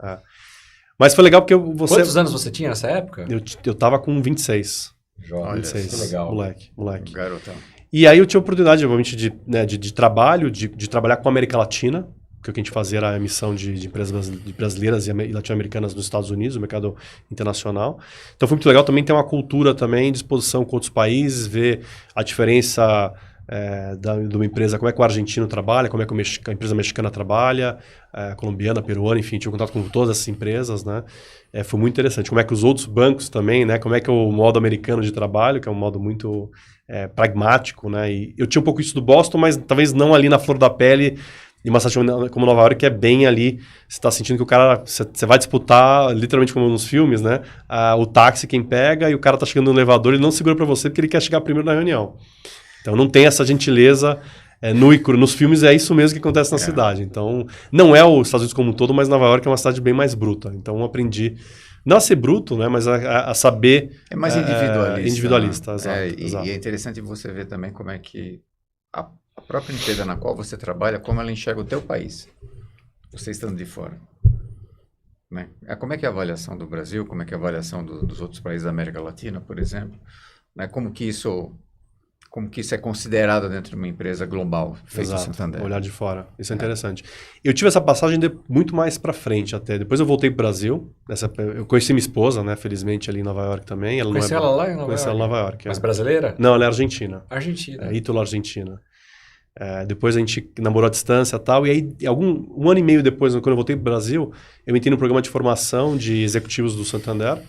Mas foi legal porque Quantos anos você tinha nessa época? Eu estava com 26. Jovem, 26. Que legal. Moleque. Garotão. E aí eu tive a oportunidade, obviamente, de trabalho, de trabalhar com a América Latina, porque o que a gente fazia era a emissão de empresas brasileiras e latino-americanas nos Estados Unidos, no mercado internacional. Então foi muito legal também ter uma cultura também de exposição com outros países, ver a diferença de uma empresa, como é que o argentino trabalha, como é que a empresa mexicana trabalha, colombiana, peruana, enfim, tive contato com todas essas empresas, né? Foi muito interessante. Como é que os outros bancos também, né? Como é que é o modo americano de trabalho, que é um modo muito pragmático, né? E eu tinha um pouco isso do Boston, mas talvez não ali na flor da pele, e uma cidade como Nova York, que é bem ali, você está sentindo que o cara, você vai disputar, literalmente como nos filmes, né? O táxi quem pega, e o cara tá chegando no elevador, ele não segura para você porque ele quer chegar primeiro na reunião. Então não tem essa gentileza nu e cru. Nos filmes é isso mesmo que acontece na cidade. Então não é os Estados Unidos como um todo, mas Nova York é uma cidade bem mais bruta. Então eu aprendi, não a ser bruto, né, mas a saber... É mais individualista. Individualista, né? exato. E é interessante você ver também como é que a própria empresa na qual você trabalha, como ela enxerga o teu país, você estando de fora. Né? Como é que é a avaliação do Brasil, como é que é a avaliação dos outros países da América Latina, por exemplo? Né? Como que isso é considerado dentro de uma empresa global, feita em Santander. Olhar de fora. Isso é interessante. Eu tive essa passagem muito mais para frente até. Depois eu voltei para o Brasil. Eu conheci minha esposa, né? Felizmente, ali em Nova York também. Conheci ela lá em Nova York? Conheci ela em Nova York. Mas brasileira? Não, ela é argentina. Argentina. Ítalo Argentina. Depois a gente namorou à distância e tal. E aí, um ano e meio depois, quando eu voltei para o Brasil, eu entrei no programa de formação de executivos do Santander,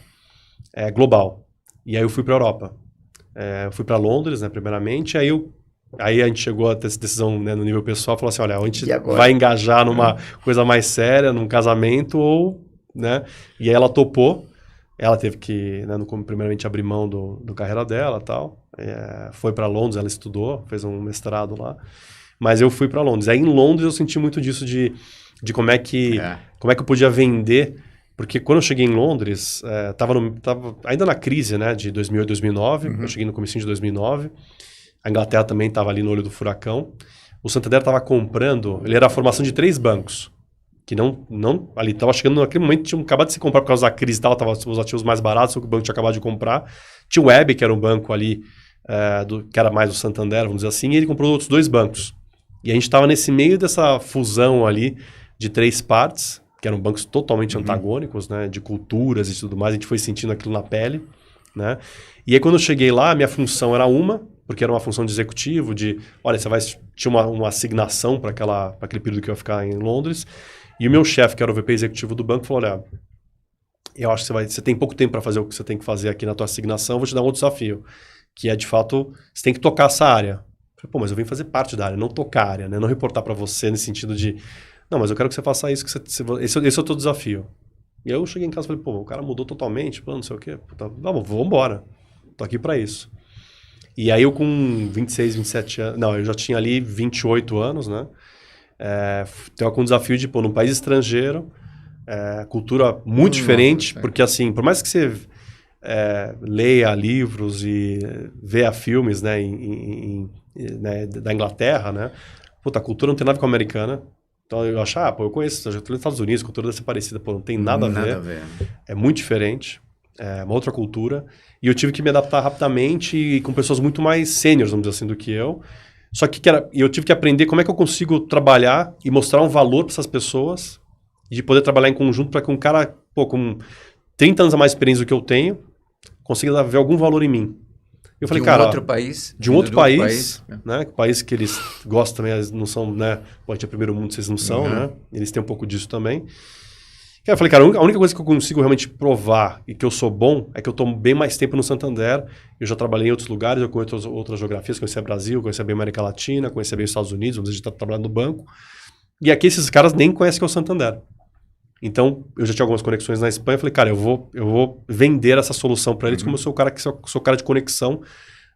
global. E aí eu fui para a Europa. Eu fui para Londres, né, primeiramente, aí a gente chegou a ter essa decisão, né, no nível pessoal, falou assim, olha, a gente vai engajar numa coisa mais séria, num casamento, né, e aí ela topou, ela teve que, né, primeiramente abrir mão do carreira dela e tal, foi para Londres, ela estudou, fez um mestrado lá, mas eu fui para Londres. Aí em Londres eu senti muito disso de como é que eu podia vender. Porque quando eu cheguei em Londres, estava ainda na crise, né, de 2008, 2009. Eu cheguei no comecinho de 2009. A Inglaterra também estava ali no olho do furacão. O Santander estava comprando... Ele era a formação de 3 bancos. Que ali estava chegando naquele momento, tinham acabado de se comprar por causa da crise e tal. Estavam os ativos mais baratos, o banco tinha acabado de comprar. Tinha o Web, que era um banco ali, que era mais o Santander, vamos dizer assim. E ele comprou outros 2 bancos. E a gente estava nesse meio dessa fusão ali de 3 partes... que eram bancos totalmente antagônicos, né, de culturas e tudo mais, a gente foi sentindo aquilo na pele, né, e aí quando eu cheguei lá, a minha função era porque era uma função de executivo, olha, tinha uma assignação para aquele período que eu ia ficar em Londres, e o meu chefe, que era o VP executivo do banco, falou, olha, eu acho que você tem pouco tempo para fazer o que você tem que fazer aqui na tua asignação, vou te dar um outro desafio, que é, de fato, você tem que tocar essa área. Eu falei, mas eu vim fazer parte da área, não tocar a área, né, não reportar para você nesse sentido de... Não, mas eu quero que você faça isso, esse é o teu desafio. E aí eu cheguei em casa e falei, o cara mudou totalmente, não sei o quê. Vamos embora. Tô aqui para isso. E aí eu com 26, 27 anos... Não, eu já tinha ali 28 anos, né? Tenho com o desafio de, num país estrangeiro, cultura muito diferente, porque assim, por mais que você leia livros e veja filmes, né, da Inglaterra, né? A cultura não tem nada com a americana. Então eu acho, eu conheço, eu já estou nos Estados Unidos, a cultura deve ser parecida. Não tem nada a ver. É muito diferente, é uma outra cultura. E eu tive que me adaptar rapidamente e com pessoas muito mais sêniores, vamos dizer assim, do que eu. Só que eu tive que aprender como é que eu consigo trabalhar e mostrar um valor para essas pessoas e de poder trabalhar em conjunto para que um cara, com 30 anos a mais de experiência do que eu tenho, consiga ver algum valor em mim. Eu falei, cara... outro país. De um outro país, né? País que eles gostam também, eles não são, né? Pode ser primeiro mundo, vocês não são, né? Eles têm um pouco disso também. Eu falei, cara, a única coisa que eu consigo realmente provar e que eu sou bom é que eu estou bem mais tempo no Santander. Eu já trabalhei em outros lugares, eu conheço outras geografias, conhecia Brasil, conhecia bem América Latina, conhecia bem os Estados Unidos, onde a gente está trabalhando no banco. E aqui esses caras nem conhecem que é o Santander. Então, eu já tinha algumas conexões na Espanha. Eu falei, cara, eu vou vender essa solução para eles, como eu sou sou cara de conexão.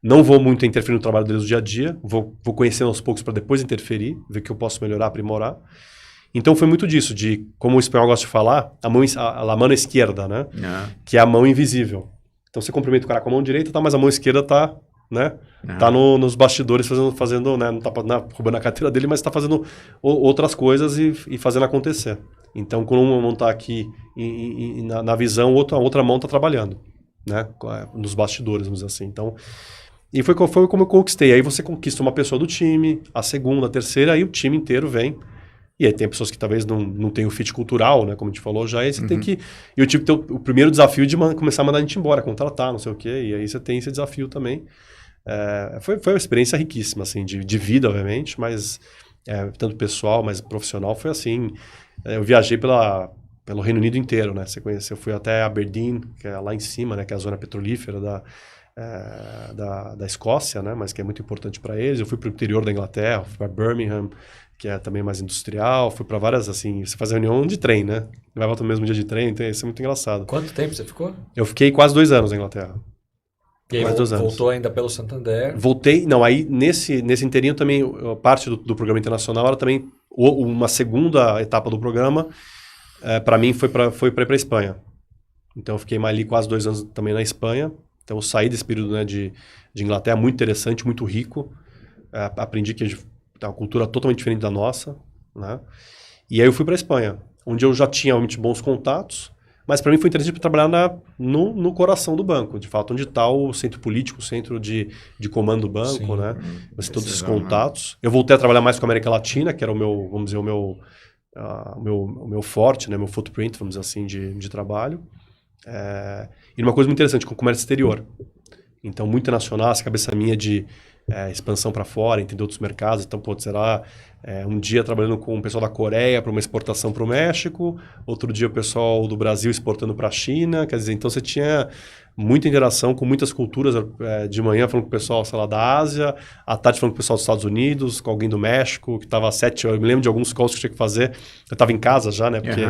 Não vou muito interferir no trabalho deles no dia a dia. Vou conhecendo aos poucos para depois interferir, ver o que eu posso melhorar, aprimorar. Então, foi muito disso, de, como o espanhol gosta de falar, a mão esquerda, né? Que é a mão invisível. Então, você cumprimenta o cara com a mão direita, tá, mas a mão esquerda tá, né? Tá nos bastidores fazendo, né? Não tá roubando a carteira dele, mas tá fazendo outras coisas e fazendo acontecer. Então, quando uma mão tá aqui na visão, a outra mão tá trabalhando, né? Nos bastidores, vamos dizer assim. Então, e foi como eu conquistei. Aí você conquista uma pessoa do time, a segunda, a terceira, aí o time inteiro vem. E aí tem pessoas que talvez não tenham o fit cultural, né? Como a gente falou já, aí você tem que... E eu tive que ter o primeiro desafio de começar a mandar a gente embora, contratar, não sei o quê. E aí você tem esse desafio também. Foi uma experiência riquíssima, assim, de vida, obviamente, mas tanto pessoal, mas profissional, foi assim... Eu viajei pelo Reino Unido inteiro, né? Eu fui até Aberdeen, que é lá em cima, né? Que é a zona petrolífera da Escócia, né? Mas que é muito importante para eles. Eu fui para o interior da Inglaterra, fui para Birmingham, que é também mais industrial. Fui para várias, assim... Você faz reunião de trem, né? Vai voltar no mesmo dia de trem, então isso é muito engraçado. Quanto tempo você ficou? Eu fiquei quase 2 anos na Inglaterra. E aí voltou ainda pelo Santander? Voltei, não, aí nesse inteirinho também, parte do programa internacional era também uma segunda etapa do programa, para mim foi para ir para a Espanha. Então eu fiquei mais ali quase 2 anos também na Espanha. Então eu saí desse período, né, de Inglaterra, muito interessante, muito rico. Aprendi que tem uma cultura totalmente diferente da nossa, né? E aí eu fui para a Espanha, onde eu já tinha realmente bons contatos. Mas para mim foi interessante para trabalhar no coração do banco, de fato, onde está o centro político, o centro de comando do banco, sim, né? Todos esses contatos. Eu voltei a trabalhar mais com a América Latina, que era o meu, vamos dizer, o meu forte, né? Meu footprint, vamos dizer assim, de trabalho. E uma coisa muito interessante, com o comércio exterior. Então, muito nacional, essa cabeça minha de expansão para fora, entender outros mercados. Então, será um dia trabalhando com o pessoal da Coreia para uma exportação para o México, outro dia o pessoal do Brasil exportando para a China. Quer dizer, então você tinha muita interação com muitas culturas, de manhã falando com o pessoal, sei lá, da Ásia, à tarde falando com o pessoal dos Estados Unidos, com alguém do México, que estava às 7 horas. Eu me lembro de alguns calls que eu tinha que fazer. Eu estava em casa já, né? Porque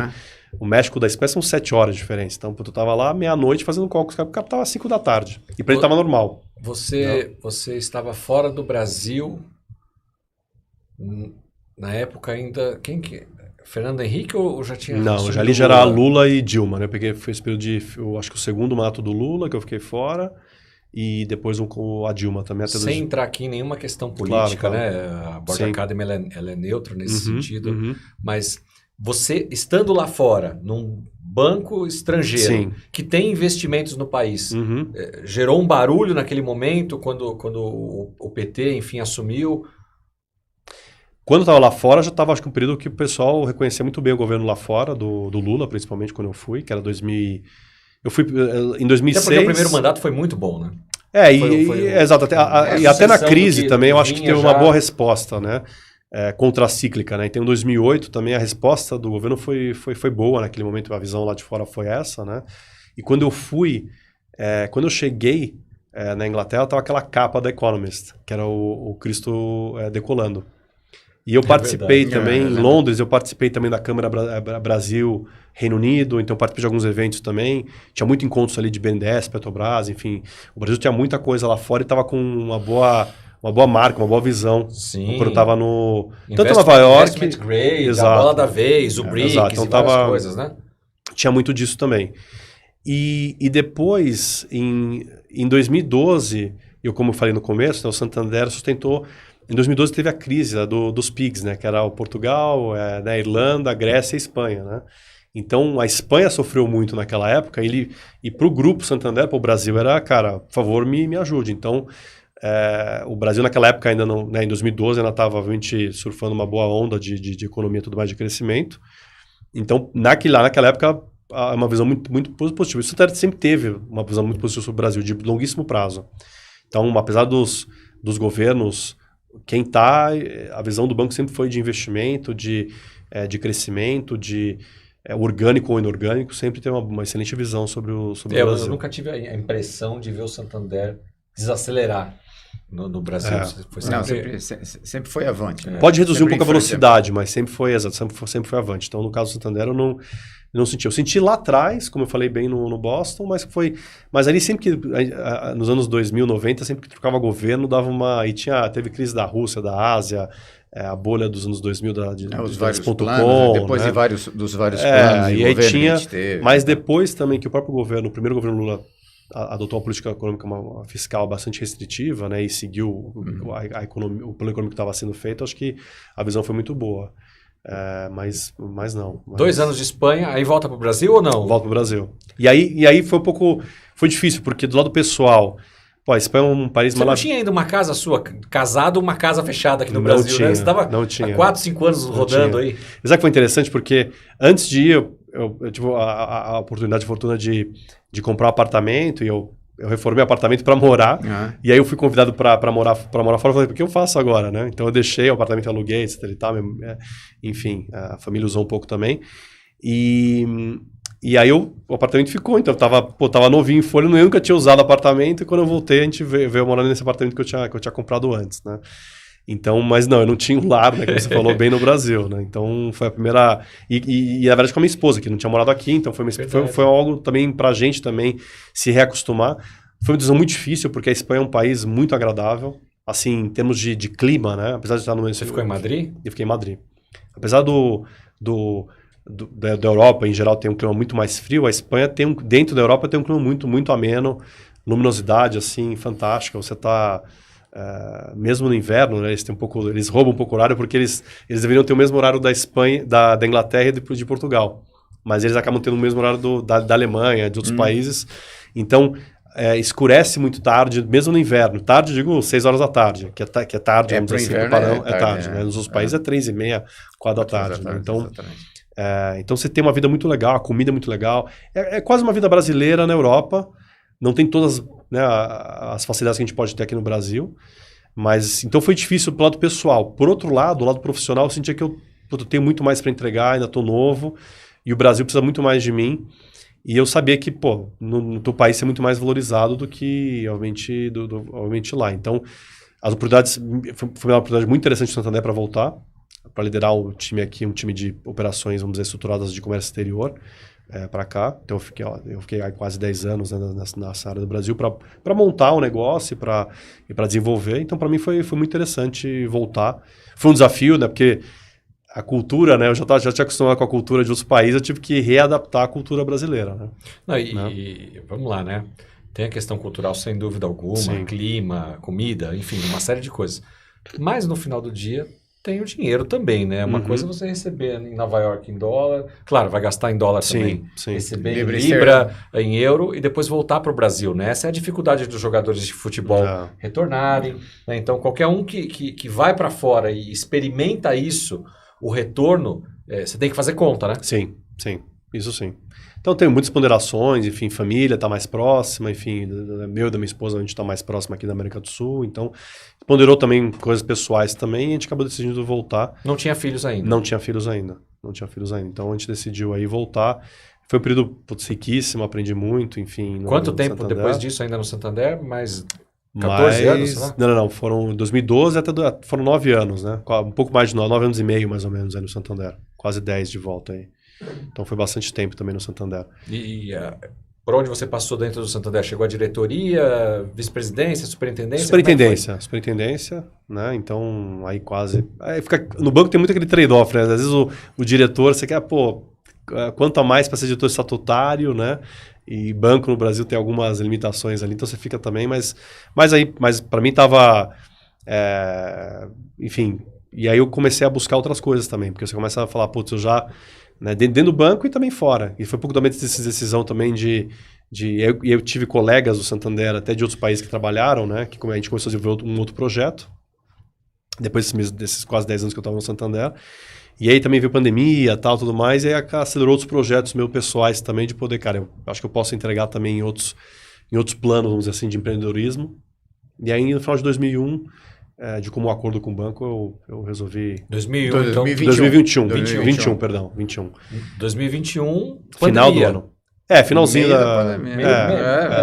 o México da Espanha são 7 horas de diferença. Então, eu estava lá meia-noite fazendo call com os caras, porque estava às 5 da tarde. E para ele estava normal. Você estava fora do Brasil, na época ainda... Fernando Henrique ou já tinha... Não, ali já era Lula e Dilma, né? Foi esse período eu acho que o segundo mandato do Lula, que eu fiquei fora, e depois com a Dilma também. Até sem entrar aqui em nenhuma questão política, claro. Né? A Board Academy ela é neutra nesse sentido, mas você, estando lá fora, num banco estrangeiro, que tem investimentos no país, gerou um barulho naquele momento, quando o PT, enfim, assumiu... Quando eu estava lá fora, já estava, acho que um período que o pessoal reconhecia muito bem o governo lá fora, do Lula, principalmente, quando eu fui, que era 2000... Eu fui em 2006... Até porque o primeiro mandato foi muito bom, né? Exato. E até na crise também, eu acho que teve uma boa resposta, né? Contracíclica, né? Então, em 2008 também a resposta do governo foi boa naquele momento, a visão lá de fora foi essa, né? E quando eu fui, quando eu cheguei na Inglaterra, estava aquela capa da Economist, que era o Cristo decolando. E eu participei também, em Londres, eu participei também da Câmara Brasil, Reino Unido, então participei de alguns eventos também. Tinha muito encontros ali de BNDES, Petrobras, enfim. O Brasil tinha muita coisa lá fora e estava com uma boa marca, uma boa visão. Sim. Quando eu estava tanto Nova York... Investment Grade, a bola da vez, o BRICS, então, várias coisas, né? Tinha muito disso também. E depois, em 2012, como eu falei no começo, né, o Santander sustentou... Em 2012 teve a crise dos PIGs, né, que era o Portugal, a Irlanda, a Grécia e a Espanha, né? Então, a Espanha sofreu muito naquela época e para o grupo Santander, para o Brasil, era, cara, por favor, me ajude. Então, O Brasil naquela época ainda não, né, em 2012 ainda estava realmente surfando uma boa onda de economia e tudo mais, de crescimento. Então, naquela época, uma visão muito positiva. O Santander sempre teve uma visão muito positiva sobre o Brasil, de longuíssimo prazo. Então, apesar dos governos, a visão do banco sempre foi de investimento, de crescimento, de orgânico ou inorgânico, sempre tem uma excelente visão sobre o Brasil. Eu nunca tive a impressão de ver o Santander desacelerar no Brasil. Foi sempre foi avante. Né? Pode reduzir um pouco a velocidade, mas sempre foi avante. Então, no caso do Santander, eu não senti. Eu senti lá atrás, como eu falei bem no Boston, mas ali sempre que, nos anos 2000, 90, sempre que trocava governo, teve crise da Rússia, da Ásia, a bolha dos anos 2000 os vários planos, depois né? dos vários planos e aí tinha, mas depois também que o próprio governo, o primeiro governo Lula adotou uma política econômica fiscal bastante restritiva, né, e seguiu o plano econômico que estava sendo feito, acho que a visão foi muito boa. Mas não. 2 anos de Espanha, aí volta para o Brasil ou não? Volta para o Brasil. E aí foi difícil, porque do lado pessoal, a Espanha é um país... Você não tinha ainda uma casa sua, casado, uma casa fechada aqui no Brasil, né? Você estava há 4, 5 anos rodando aí. Sabe que foi interessante? Porque antes de ir, eu tive a oportunidade, a fortuna de comprar um apartamento, e eu reformei o apartamento para morar, e aí eu fui convidado para morar fora, eu falei, o que eu faço agora, né? Então eu deixei o apartamento, aluguei, etc e tal, enfim, a família usou um pouco também, e aí o apartamento ficou, então eu tava novinho em folha, eu nunca tinha usado apartamento, e quando eu voltei a gente veio morar nesse apartamento que eu tinha comprado antes, né? Então, mas não, eu não tinha um lar, né, como você falou, bem no Brasil, né? Então foi a primeira... E na verdade com a minha esposa, que não tinha morado aqui, então foi algo também pra gente também se reacostumar. Foi uma decisão muito difícil, porque a Espanha é um país muito agradável, assim, em termos de clima, né? Apesar de estar no... Você ficou em Madrid? Eu fiquei em Madrid. Apesar da Europa, em geral, tem um clima muito mais frio, a Espanha dentro da Europa tem um clima muito, muito ameno, luminosidade, assim, fantástica. Você tá... mesmo no inverno, né, eles roubam um pouco o horário, porque eles deveriam ter o mesmo horário da Espanha, da Inglaterra e de Portugal. Mas eles acabam tendo o mesmo horário da Alemanha, de outros países. Então, escurece muito tarde, mesmo no inverno. Tarde, digo, 6 horas da tarde, que é tarde, vamos dizer assim, padrão, é tarde. Né? Nos outros países é 3h30, 4 da tarde. Né? Então, então, você tem uma vida muito legal, a comida é muito legal. É quase uma vida brasileira na Europa. Não tem todas, né, as facilidades que a gente pode ter aqui no Brasil. Mas, então foi difícil pro lado pessoal. Por outro lado, o lado profissional, eu sentia que eu tenho muito mais para entregar, ainda estou novo. E o Brasil precisa muito mais de mim. E eu sabia que, no teu país é muito mais valorizado do que, obviamente, lá. Então, as oportunidades... Foi uma oportunidade muito interessante do Santander para voltar. Para liderar o time aqui, um time de operações, vamos dizer, estruturadas de comércio exterior. Para cá, então eu fiquei há quase 10 anos, né, nessa área do Brasil para montar um negócio e para desenvolver. Então, para mim foi muito interessante voltar. Foi um desafio, né, porque a cultura, né, eu já tinha acostumado com a cultura de outros países, eu tive que readaptar a cultura brasileira. Né? Não, e vamos lá, né? Tem a questão cultural, sem dúvida alguma, sim. Clima, comida, enfim, uma série de coisas. Mas no final do dia... Tem o dinheiro também, né? Uma coisa é você receber em Nova York em dólar. Claro, vai gastar em dólar também. Sim. Receber em libra, em euro e depois voltar para o Brasil, né? Essa é a dificuldade dos jogadores de futebol retornarem. Né? Então, qualquer um que vai para fora e experimenta isso, o retorno, você tem que fazer conta, né? Sim. Isso sim. Então, tem muitas ponderações, enfim, família está mais próxima, enfim, meu e da minha esposa, a gente está mais próximo aqui da América do Sul, então ponderou também coisas pessoais também e a gente acabou decidindo voltar. Não tinha filhos ainda? Não tinha filhos ainda. Então, a gente decidiu aí voltar. Foi um período riquíssimo, aprendi muito, enfim. Quanto tempo Santander. Depois disso ainda no Santander? Mais 14 anos, sei lá? Não. Foram 2012 foram 9 anos, né? Um pouco mais de 9 anos e meio, mais ou menos, aí no Santander. Quase 10 de volta aí. Então foi bastante tempo também no Santander. Por onde você passou dentro do Santander? Chegou a diretoria, vice-presidência, superintendência? Superintendência, né? Então aí quase... no banco tem muito aquele trade-off, né? Às vezes o diretor, você quer, quanto a mais para ser diretor estatutário, né? E banco no Brasil tem algumas limitações ali, então você fica também, mas para mim estava... enfim, e aí eu comecei a buscar outras coisas também, porque você começa a falar, eu já... Né, dentro do banco e também fora. E foi um pouco da minha decisão também de eu tive colegas do Santander, até de outros países que trabalharam, né? Que a gente começou a desenvolver um outro projeto. Depois desses quase 10 anos que eu estava no Santander. E aí também veio pandemia, tal, tudo mais. E aí acelerou outros projetos meus pessoais também de poder, cara, eu acho que eu posso entregar também em outros planos, vamos dizer assim, de empreendedorismo. E aí, no final de 2001, de como acordo com o banco, eu resolvi... 2001, então... 2021, 2021, final do ano. Finalzinho da...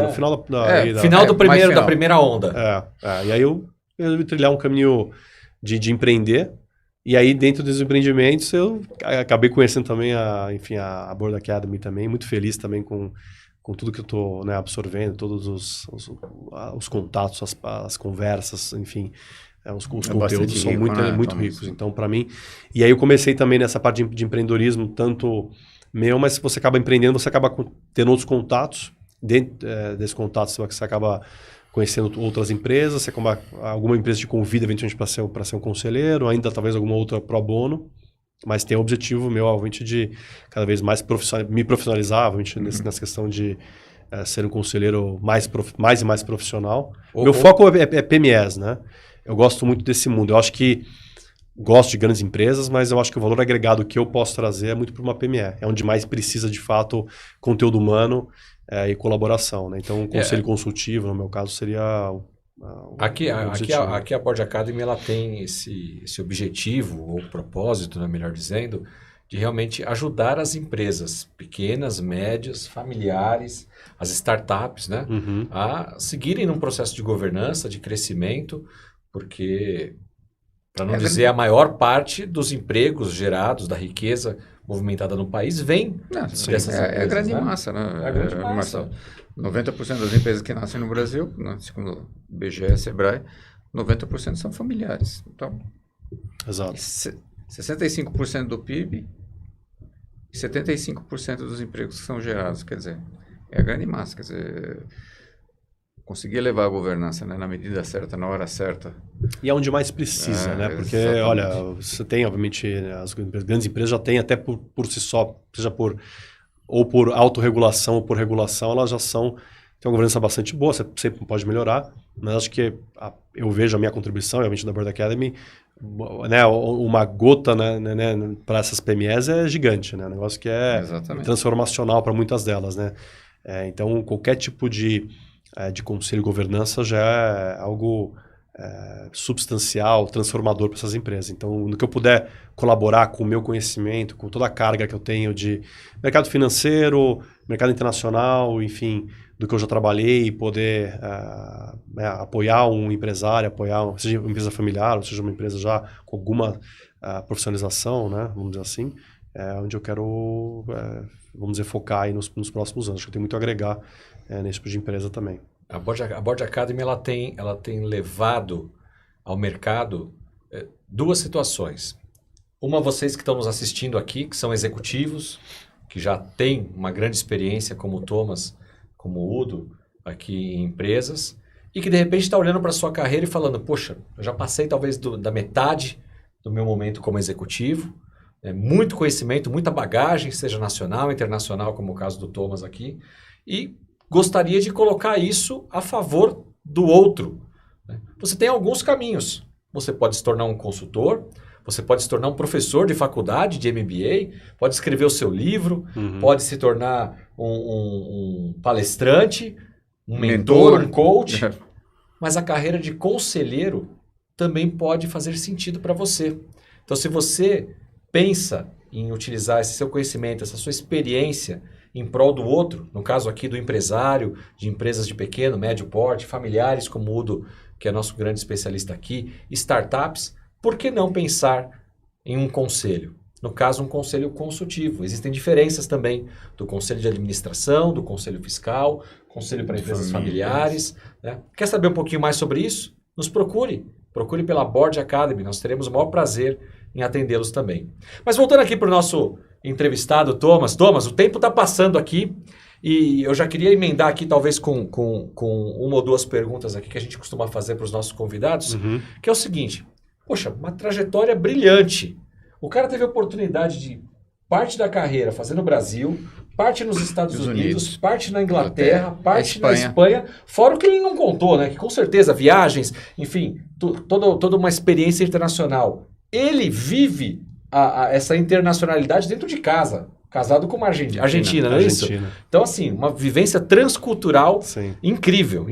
no final final da primeira onda. E aí eu resolvi trilhar um caminho de empreender. E aí, dentro dos empreendimentos, eu acabei conhecendo também a Board Academy também. Muito feliz também com tudo que eu estou, né, absorvendo, todos os contatos, as conversas, enfim... os conteúdos são muito ricos. Então, para mim... E aí eu comecei também nessa parte de empreendedorismo, tanto meu, mas se você acaba empreendendo, você acaba tendo outros contatos. Dentro desses contatos, você acaba conhecendo outras empresas, alguma empresa te convida eventualmente para ser um conselheiro, ainda talvez alguma outra pro bono, mas tem o objetivo meu, obviamente, de cada vez mais me profissionalizar, obviamente, nessa questão de ser um conselheiro mais e mais profissional. Meu foco é PMEs, né? Eu gosto muito desse mundo. Eu acho que gosto de grandes empresas, mas eu acho que o valor agregado que eu posso trazer é muito para uma PME. É onde mais precisa, de fato, conteúdo humano e colaboração, né? Então, um conselho consultivo, no meu caso, seria... Aqui a Board Academy ela tem esse objetivo, ou propósito, né, melhor dizendo, de realmente ajudar as empresas pequenas, médias, familiares, as startups, né, a seguirem num processo de governança, de crescimento, porque, para não dizer a maior parte dos empregos gerados, da riqueza movimentada no país, vem dessas empresas. É a grande massa, né? É a grande massa. 90% das empresas que nascem no Brasil, né, segundo o BGE, Sebrae, 90% são familiares. Então, exato. 65% do PIB e 75% dos empregos que são gerados. Quer dizer, é a grande massa. Quer dizer, conseguir levar a governança, né, na medida certa, na hora certa. E é onde mais precisa, né? Porque, exatamente. Olha, você tem, obviamente, as grandes empresas já têm até por si só, seja por autorregulação ou por regulação, elas já têm uma governança bastante boa, você sempre pode melhorar, mas acho que eu vejo a minha contribuição, obviamente, da Board Academy, né, uma gota, né, para essas PMEs é gigante, né? Um negócio que é transformacional para muitas delas, né? Então, qualquer tipo de conselho e governança já é algo substancial, transformador para essas empresas. Então, no que eu puder colaborar com o meu conhecimento, com toda a carga que eu tenho de mercado financeiro, mercado internacional, enfim, do que eu já trabalhei, e poder apoiar um empresário, seja uma empresa familiar, ou seja uma empresa já com alguma profissionalização, né, vamos dizer assim, onde eu quero, vamos dizer, focar aí nos próximos anos. Acho que eu tenho muito a agregar nesse tipo de empresa também. A Board Academy ela tem levado ao mercado duas situações. Uma, vocês que estão nos assistindo aqui, que são executivos, que já têm uma grande experiência, como o Thomas, como o Udo, aqui em empresas, e que de repente está olhando para a sua carreira e falando, poxa, eu já passei talvez da metade do meu momento como executivo, muito conhecimento, muita bagagem, seja nacional, internacional, como o caso do Thomas aqui, e gostaria de colocar isso a favor do outro. Você tem alguns caminhos. Você pode se tornar um consultor, você pode se tornar um professor de faculdade, de MBA, pode escrever o seu livro, pode se tornar um palestrante, um mentor, um coach. Mas a carreira de conselheiro também pode fazer sentido para você. Então, se você pensa em utilizar esse seu conhecimento, essa sua experiência em prol do outro, no caso aqui do empresário, de empresas de pequeno, médio porte, familiares como o Udo, que é nosso grande especialista aqui, startups, por que não pensar em um conselho? No caso, um conselho consultivo. Existem diferenças também do conselho de administração, do conselho fiscal, conselho para empresas familiares. Né? Quer saber um pouquinho mais sobre isso? Nos procure. Procure pela Board Academy. Nós teremos o maior prazer em atendê-los também. Mas voltando aqui para o nosso entrevistado, Thomas. Thomas, o tempo está passando aqui e eu já queria emendar aqui talvez com uma ou duas perguntas aqui que a gente costuma fazer para os nossos convidados, que é o seguinte, poxa, uma trajetória brilhante. O cara teve a oportunidade de parte da carreira fazer no Brasil, parte nos Estados Estados Unidos, Unidos, parte na Inglaterra, parte na Espanha. Espanha, parte na Inglaterra, parte na Espanha, fora o que ele não contou, né? Que com certeza viagens, enfim, toda uma experiência internacional. Ele vive essa internacionalidade dentro de casa, casado com uma Argentina, não é isso? Então, assim, uma vivência transcultural Sim. incrível,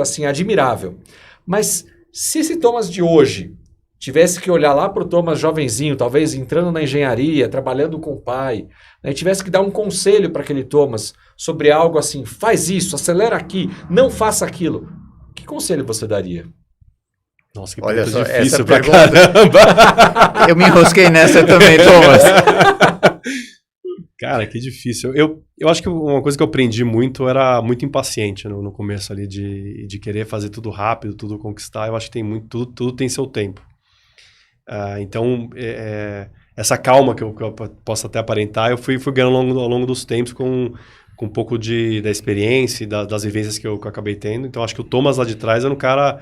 assim, admirável. Mas se esse Thomas de hoje tivesse que olhar lá para o Thomas jovenzinho, talvez entrando na engenharia, trabalhando com o pai, né, tivesse que dar um conselho para aquele Thomas sobre algo assim, faz isso, acelera aqui, não faça aquilo, que conselho você daria? Nossa, que Olha pergunta só, difícil essa pra pergunta- caramba. Eu me enrosquei nessa também, Thomas. Cara, que difícil. Eu acho que uma coisa que eu aprendi muito era muito impaciente no começo ali, de querer fazer tudo rápido, tudo conquistar. Eu acho que tem muito, tudo tem seu tempo. Então, essa calma que eu posso até aparentar, eu fui ganhando ao longo dos tempos com um pouco da experiência e das vivências que eu acabei tendo. Então, acho que o Thomas lá de trás era um cara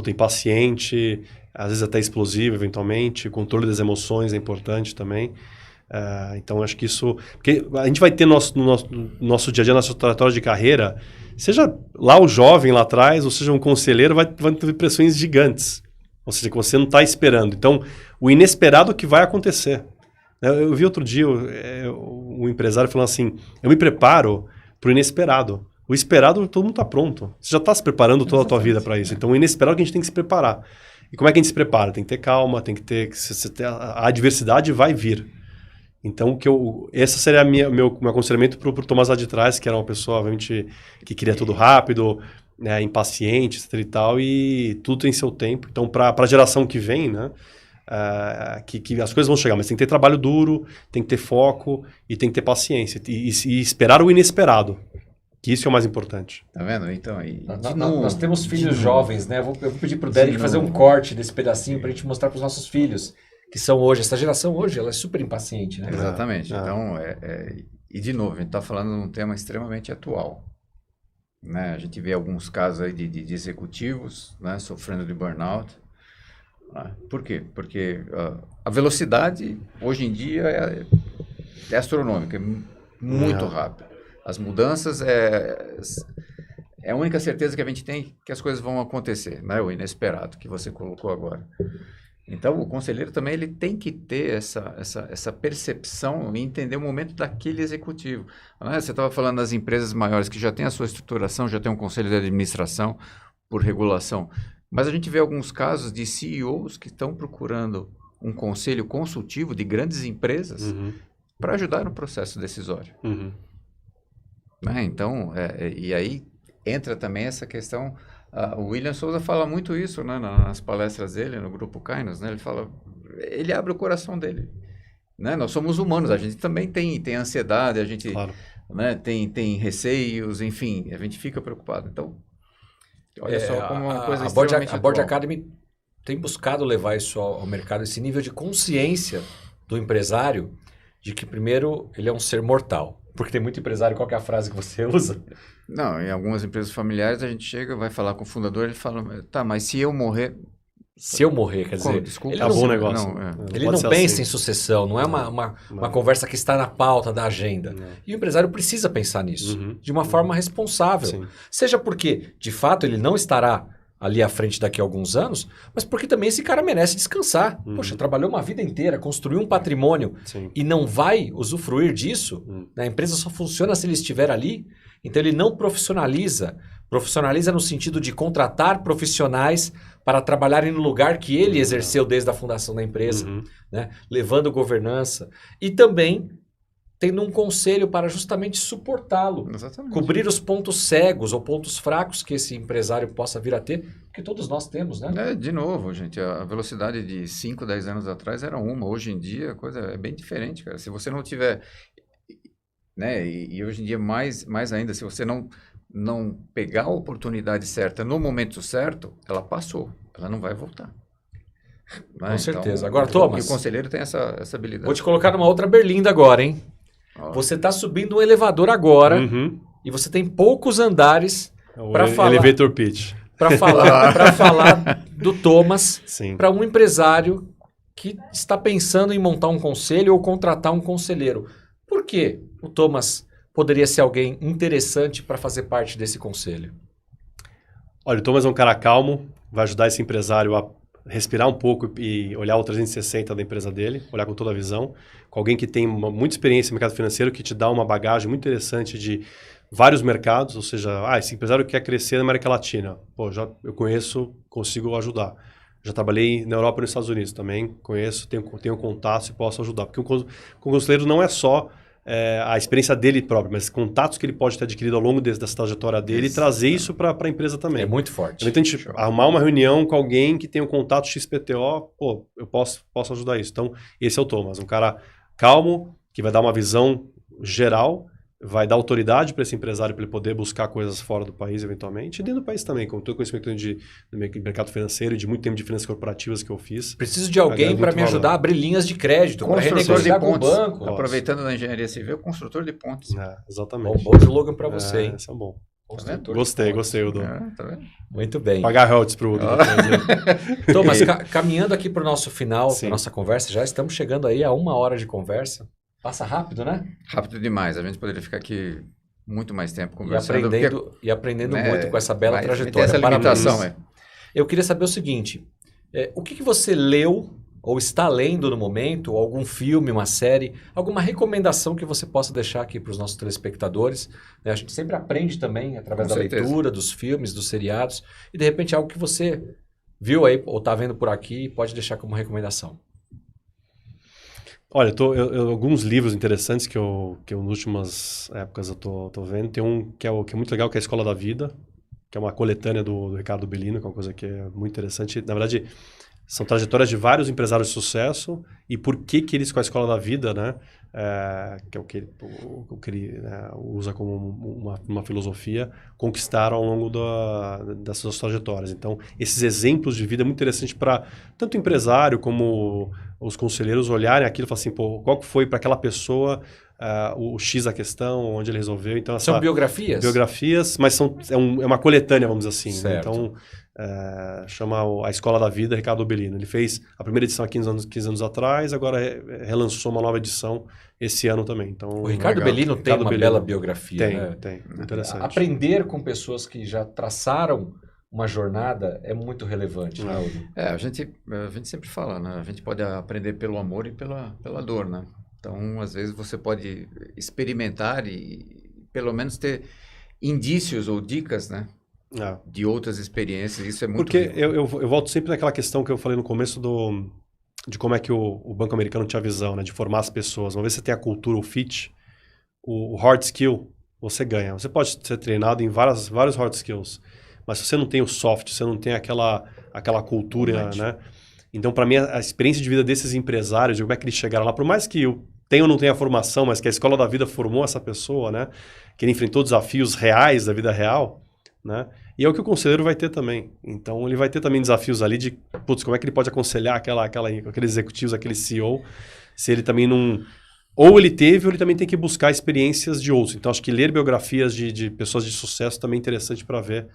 impaciente, às vezes até explosivo, eventualmente. O controle das emoções é importante também. Então, acho que isso... Porque a gente vai ter no nosso dia a dia, na nossa trajetória de carreira, seja lá o jovem lá atrás, ou seja um conselheiro, vai ter pressões gigantes. Ou seja, que você não está esperando. Então, o inesperado que vai acontecer. Eu vi outro dia um empresário falando assim, eu me preparo para o inesperado. O esperado, todo mundo está pronto. Você já está se preparando toda a tua vida para isso. Então, o inesperado que a gente tem que se preparar. E como é que a gente se prepara? Tem que ter calma, tem que ter... A adversidade vai vir. Então, esse seria meu aconselhamento para o Thomas lá de trás, que era uma pessoa, obviamente, que queria tudo rápido, né, impaciente, etc e tal, e tudo tem seu tempo. Então, para a geração que vem, né, que as coisas vão chegar, mas tem que ter trabalho duro, tem que ter foco e tem que ter paciência. E esperar o inesperado, que isso é o mais importante. Tá vendo? Então, nós temos filhos jovens, né? Eu vou pedir para o Derek fazer um corte desse pedacinho para a gente mostrar para os nossos filhos, que são hoje, essa geração hoje, ela é super impaciente, né? Exatamente. Então, e de novo, a gente está falando de um tema extremamente atual. Né? A gente vê alguns casos aí de executivos, né, sofrendo de burnout. Por quê? Porque a velocidade, hoje em dia, é astronômica, é muito rápida. As mudanças é a única certeza que a gente tem que as coisas vão acontecer, né? O inesperado que você colocou agora. Então, o conselheiro também ele tem que ter essa percepção e entender o momento daquele executivo. Né? Você estava falando das empresas maiores que já têm a sua estruturação, já tem um conselho de administração por regulação. Mas a gente vê alguns casos de CEOs que estão procurando um conselho consultivo de grandes empresas para ajudar no processo decisório. Né? Então, e aí entra também essa questão... o William Souza fala muito isso, né, nas palestras dele, no Grupo Kainos, né? Ele abre o coração dele. Né? Nós somos humanos, a gente também tem ansiedade, a gente né, tem receios, enfim, a gente fica preocupado. Então, olha só como uma coisa extremamente a Board Academy tem buscado levar isso ao mercado, esse nível de consciência do empresário, de que primeiro ele é um ser mortal. Porque tem muito empresário, qual que é a frase que você usa? Não, em algumas empresas familiares a gente chega, vai falar com o fundador, ele fala, tá, mas se eu morrer... Se eu morrer, quer dizer... Desculpa. Acabou o negócio. Ele não pensa em sucessão, não é uma conversa que está na pauta da agenda. E o empresário precisa pensar nisso, de uma forma responsável. Sim. Seja porque, de fato, ele não estará ali à frente daqui a alguns anos, mas porque também esse cara merece descansar. Poxa, trabalhou uma vida inteira, construiu um patrimônio e não vai usufruir disso. A empresa só funciona se ele estiver ali. Então ele não profissionaliza. Profissionaliza no sentido de contratar profissionais para trabalharem no lugar que ele exerceu desde a fundação da empresa, né? Levando governança. E também tendo um conselho para justamente suportá-lo. Exatamente. Cobrir os pontos cegos ou pontos fracos que esse empresário possa vir a ter, que todos nós temos, né? De novo, gente, a velocidade de 5, 10 anos atrás era uma. Hoje em dia a coisa é bem diferente, cara. Se você não tiver... Né? E hoje em dia, mais ainda, se você não pegar a oportunidade certa no momento certo, ela passou, ela não vai voltar. Né? Com certeza. Então, Agora, Thomas... o conselheiro tem essa habilidade. Vou te colocar numa outra berlinda agora, hein? Você está subindo um elevador agora e você tem poucos andares para falar... Elevator pitch. Para falar do Thomas para um empresário que está pensando em montar um conselho ou contratar um conselheiro. Por que o Thomas poderia ser alguém interessante para fazer parte desse conselho? Olha, o Thomas é um cara calmo, vai ajudar esse empresário a respirar um pouco e olhar o 360 da empresa dele, olhar com toda a visão, com alguém que tem muita experiência no mercado financeiro, que te dá uma bagagem muito interessante de vários mercados, ou seja, esse empresário quer crescer na América Latina. Pô, eu conheço, consigo ajudar. Já trabalhei na Europa e nos Estados Unidos também, conheço, tenho contatos e posso ajudar. Porque o conselheiro não é só a experiência dele próprio, mas contatos que ele pode ter adquirido ao longo dessa trajetória dele e trazer isso para a empresa também. É muito forte. Então, a gente arrumar uma reunião com alguém que tem um contato XPTO, pô, eu posso ajudar isso. Então, esse é o Thomas, um cara calmo, que vai dar uma visão geral, vai dar autoridade para esse empresário para ele poder buscar coisas fora do país, eventualmente, e dentro do país também, com todo o conhecimento do mercado financeiro e de muito tempo de finanças corporativas que eu fiz. Preciso de alguém para me ajudar a abrir linhas de crédito, para renegociar com o banco. Aproveitando da engenharia civil, construtor de pontes. Exatamente. Bom slogan para você, hein? Esse é bom. Gostei, Udo. Tá vendo? Muito bem. Pagar royalties para o Udo. Thomas, caminhando aqui para o nosso final da nossa conversa, já estamos chegando aí a 1 hora de conversa. Passa rápido, né? Rápido demais. A gente poderia ficar aqui muito mais tempo conversando. E aprendendo muito com essa bela trajetória. Tem essa limitação, Eu queria saber o seguinte, o que você leu ou está lendo no momento, algum filme, uma série, alguma recomendação que você possa deixar aqui para os nossos telespectadores? A gente sempre aprende também através da leitura, dos filmes, dos seriados, e de repente algo que você viu aí ou está vendo por aqui pode deixar como recomendação. Olha, alguns livros interessantes que eu nas últimas épocas eu tô vendo. Tem um que é muito legal, que é a Escola da Vida, que é uma coletânea do Ricardo Bellino, que é uma coisa que é muito interessante. Na verdade, são trajetórias de vários empresários de sucesso e por que eles, com a Escola da Vida, né, que é o que ele usa como uma filosofia, conquistaram ao longo dessas suas trajetórias. Então, esses exemplos de vida é muito interessante para tanto o empresário como os conselheiros olharem aquilo e falar assim, pô, qual foi para aquela pessoa o X da questão, onde ele resolveu. Então, são biografias? Biografias, mas é uma coletânea, vamos dizer assim. Certo. Então, chama A Escola da Vida, Ricardo Bellino. Ele fez a primeira edição há 15 anos atrás, agora relançou uma nova edição esse ano também. Então, o Ricardo Bellino tem uma bela biografia. Tem. Interessante. Aprender com pessoas que já traçaram uma jornada é muito relevante, né, Udo? A gente sempre fala, né? A gente pode aprender pelo amor e pela dor, né? Então, às vezes, você pode experimentar e pelo menos ter indícios ou dicas, né? De outras experiências. Isso é muito Porque eu volto sempre naquela questão que eu falei no começo de como é que o Banco Americano tinha a visão, né? De formar as pessoas. Uma vez você tem a cultura, o fit, o hard skill, você ganha. Você pode ser treinado em vários hard skills, mas se você não tem o soft, você não tem aquela cultura, né? Então, para mim, a experiência de vida desses empresários, de como é que eles chegaram lá, por mais que eu tenha ou não tenha formação, mas que a Escola da Vida formou essa pessoa, né? Que ele enfrentou desafios reais da vida real, né? E é o que o conselheiro vai ter também. Então, ele vai ter também desafios ali de, como é que ele pode aconselhar aqueles executivos, aquele CEO, se ele também não... Ou ele teve, ou ele também tem que buscar experiências de outros. Então, acho que ler biografias de pessoas de sucesso também é interessante para ver.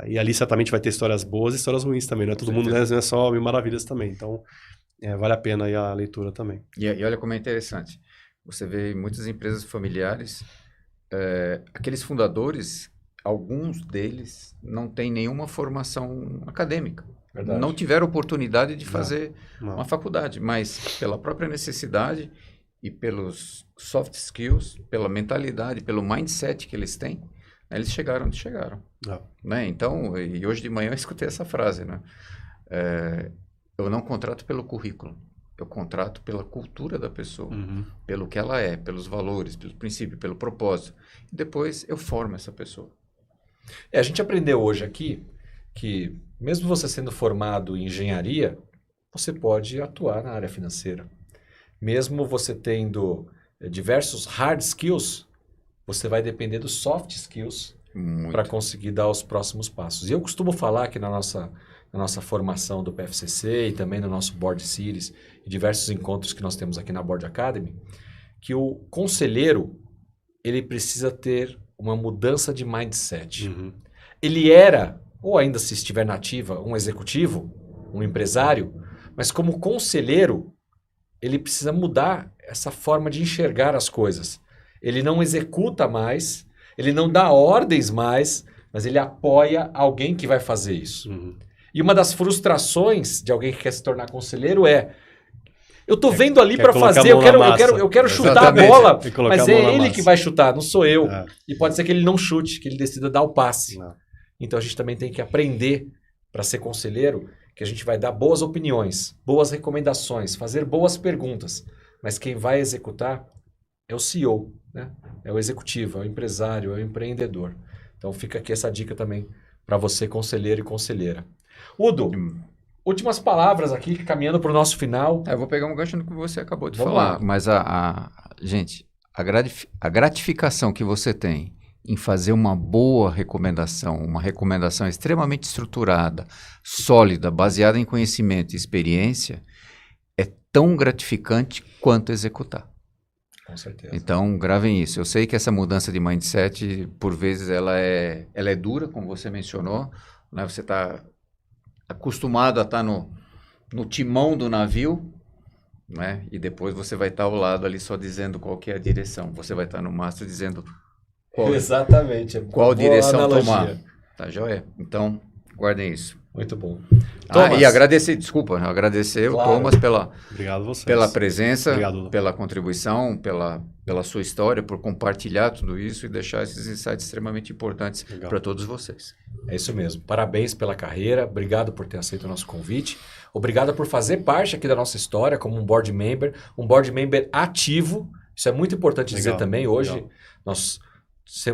E ali certamente vai ter histórias boas e histórias ruins também. Não é todo mundo, né? Não é só mil maravilhas também. Então, vale a pena aí a leitura também. E olha como é interessante. Você vê muitas empresas familiares, aqueles fundadores, alguns deles não têm nenhuma formação acadêmica. Verdade. Não tiveram oportunidade de fazer uma faculdade, mas pela própria necessidade e pelos soft skills, pela mentalidade, pelo mindset que eles têm, né, eles chegaram onde chegaram. Né? Então, e hoje de manhã eu escutei essa frase, né? Eu não contrato pelo currículo, eu contrato pela cultura da pessoa, pelo que ela é, pelos valores, pelo princípio, pelo propósito. E depois eu formo essa pessoa. A gente aprendeu hoje aqui que, mesmo você sendo formado em engenharia, você pode atuar na área financeira. Mesmo você tendo diversos hard skills, você vai depender dos soft skills para conseguir dar os próximos passos. E eu costumo falar que na nossa formação do PFCC e também no nosso Board Series e diversos encontros que nós temos aqui na Board Academy, que o conselheiro ele precisa ter uma mudança de mindset. Ele era, ou ainda se estiver na ativa, um executivo, um empresário, mas como conselheiro, ele precisa mudar essa forma de enxergar as coisas. ele não executa mais, ele não dá ordens mais, mas ele apoia alguém que vai fazer isso. E uma das frustrações de alguém que quer se tornar conselheiro eu tô vendo ali para fazer, eu quero chutar a bola, mas é ele que vai chutar, não sou eu. E pode ser que ele não chute, que ele decida dar o passe. Então a gente também tem que aprender, para ser conselheiro, que a gente vai dar boas opiniões, boas recomendações, fazer boas perguntas. Mas quem vai executar é o CEO, né? É o executivo, é o empresário, é o empreendedor. Então fica aqui essa dica também para você, conselheiro e conselheira. Udo, últimas palavras aqui, caminhando para o nosso final. Eu vou pegar um gancho no que você acabou de Vamos falar. lá. Mas, gente, a gratificação que você tem em fazer uma boa recomendação, uma recomendação extremamente estruturada, sólida, baseada em conhecimento e experiência, é tão gratificante quanto executar. Com certeza. Então, gravem isso. Eu sei que essa mudança de mindset, por vezes, ela é dura, como você mencionou, né? Você está acostumado a estar no timão do navio, né? E depois você vai estar ao lado ali só dizendo qual que é a direção. Você vai estar no mastro dizendo Exatamente. qual direção analogia. tomar. Tá joia? Então, guardem isso. Muito bom. E agradecer o Claro. Thomas Obrigado a vocês. pela presença, Obrigado. pela contribuição, pela sua história, por compartilhar tudo isso e deixar esses insights extremamente importantes para todos vocês. É isso mesmo. Parabéns pela carreira. Obrigado por ter aceito o nosso convite. Obrigado por fazer parte aqui da nossa história como um board member ativo. Isso é muito importante dizer também. Hoje nós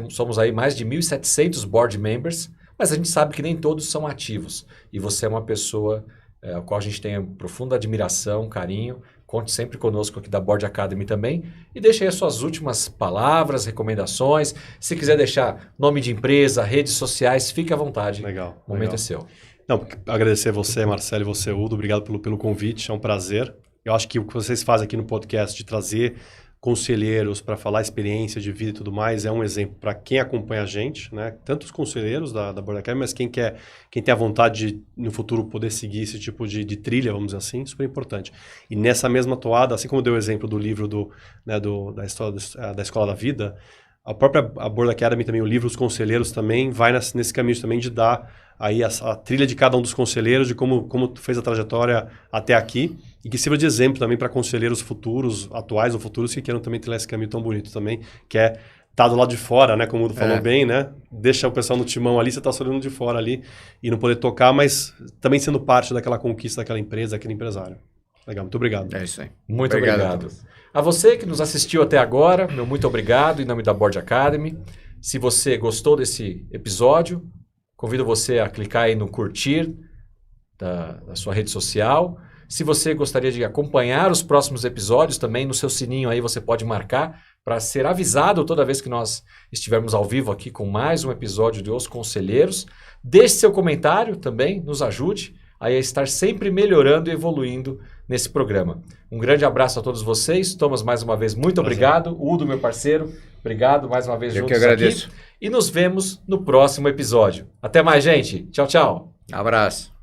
somos aí mais de 1.700 board members, mas a gente sabe que nem todos são ativos. E você é uma pessoa a qual a gente tem profunda admiração, carinho. Conte sempre conosco aqui da Board Academy também. E deixe aí as suas últimas palavras, recomendações. Se quiser deixar nome de empresa, redes sociais, fique à vontade. Legal. O momento é seu. Não, agradecer você, Marcelo, e você, Udo. Obrigado pelo convite. É um prazer. Eu acho que o que vocês fazem aqui no podcast de trazer conselheiros para falar experiência de vida e tudo mais é um exemplo para quem acompanha a gente, né? Tanto os conselheiros da Board Academy, mas quem tem a vontade de, no futuro, poder seguir esse tipo de trilha, vamos dizer assim, super importante. E nessa mesma toada, assim como deu o exemplo do livro da história da Escola da Vida, a própria Board Academy também, o livro Os Conselheiros também vai nesse caminho também de dar aí a trilha de cada um dos conselheiros, de como fez a trajetória até aqui, e que sirva de exemplo também para conselheiros futuros, atuais ou futuros, que queiram também ter esse caminho tão bonito também, que é estar do lado de fora, né? Como o Udo falou bem, né? Deixa o pessoal no timão ali, você está só olhando de fora ali e não poder tocar, mas também sendo parte daquela conquista daquela empresa, daquele empresário. Legal, muito obrigado. É isso aí. Muito obrigado. A você que nos assistiu até agora, meu muito obrigado em nome da Board Academy. Se você gostou desse episódio, convido você a clicar aí no curtir da sua rede social. Se você gostaria de acompanhar os próximos episódios, também no seu sininho aí você pode marcar para ser avisado toda vez que nós estivermos ao vivo aqui com mais um episódio de Os Conselheiros. Deixe seu comentário também, nos ajude a estar sempre melhorando e evoluindo nesse programa. Um grande abraço a todos vocês. Thomas, mais uma vez, muito obrigado. Udo, meu parceiro, obrigado mais uma vez juntos aqui. Eu que agradeço. E nos vemos no próximo episódio. Até mais, gente. Tchau, tchau. Abraço.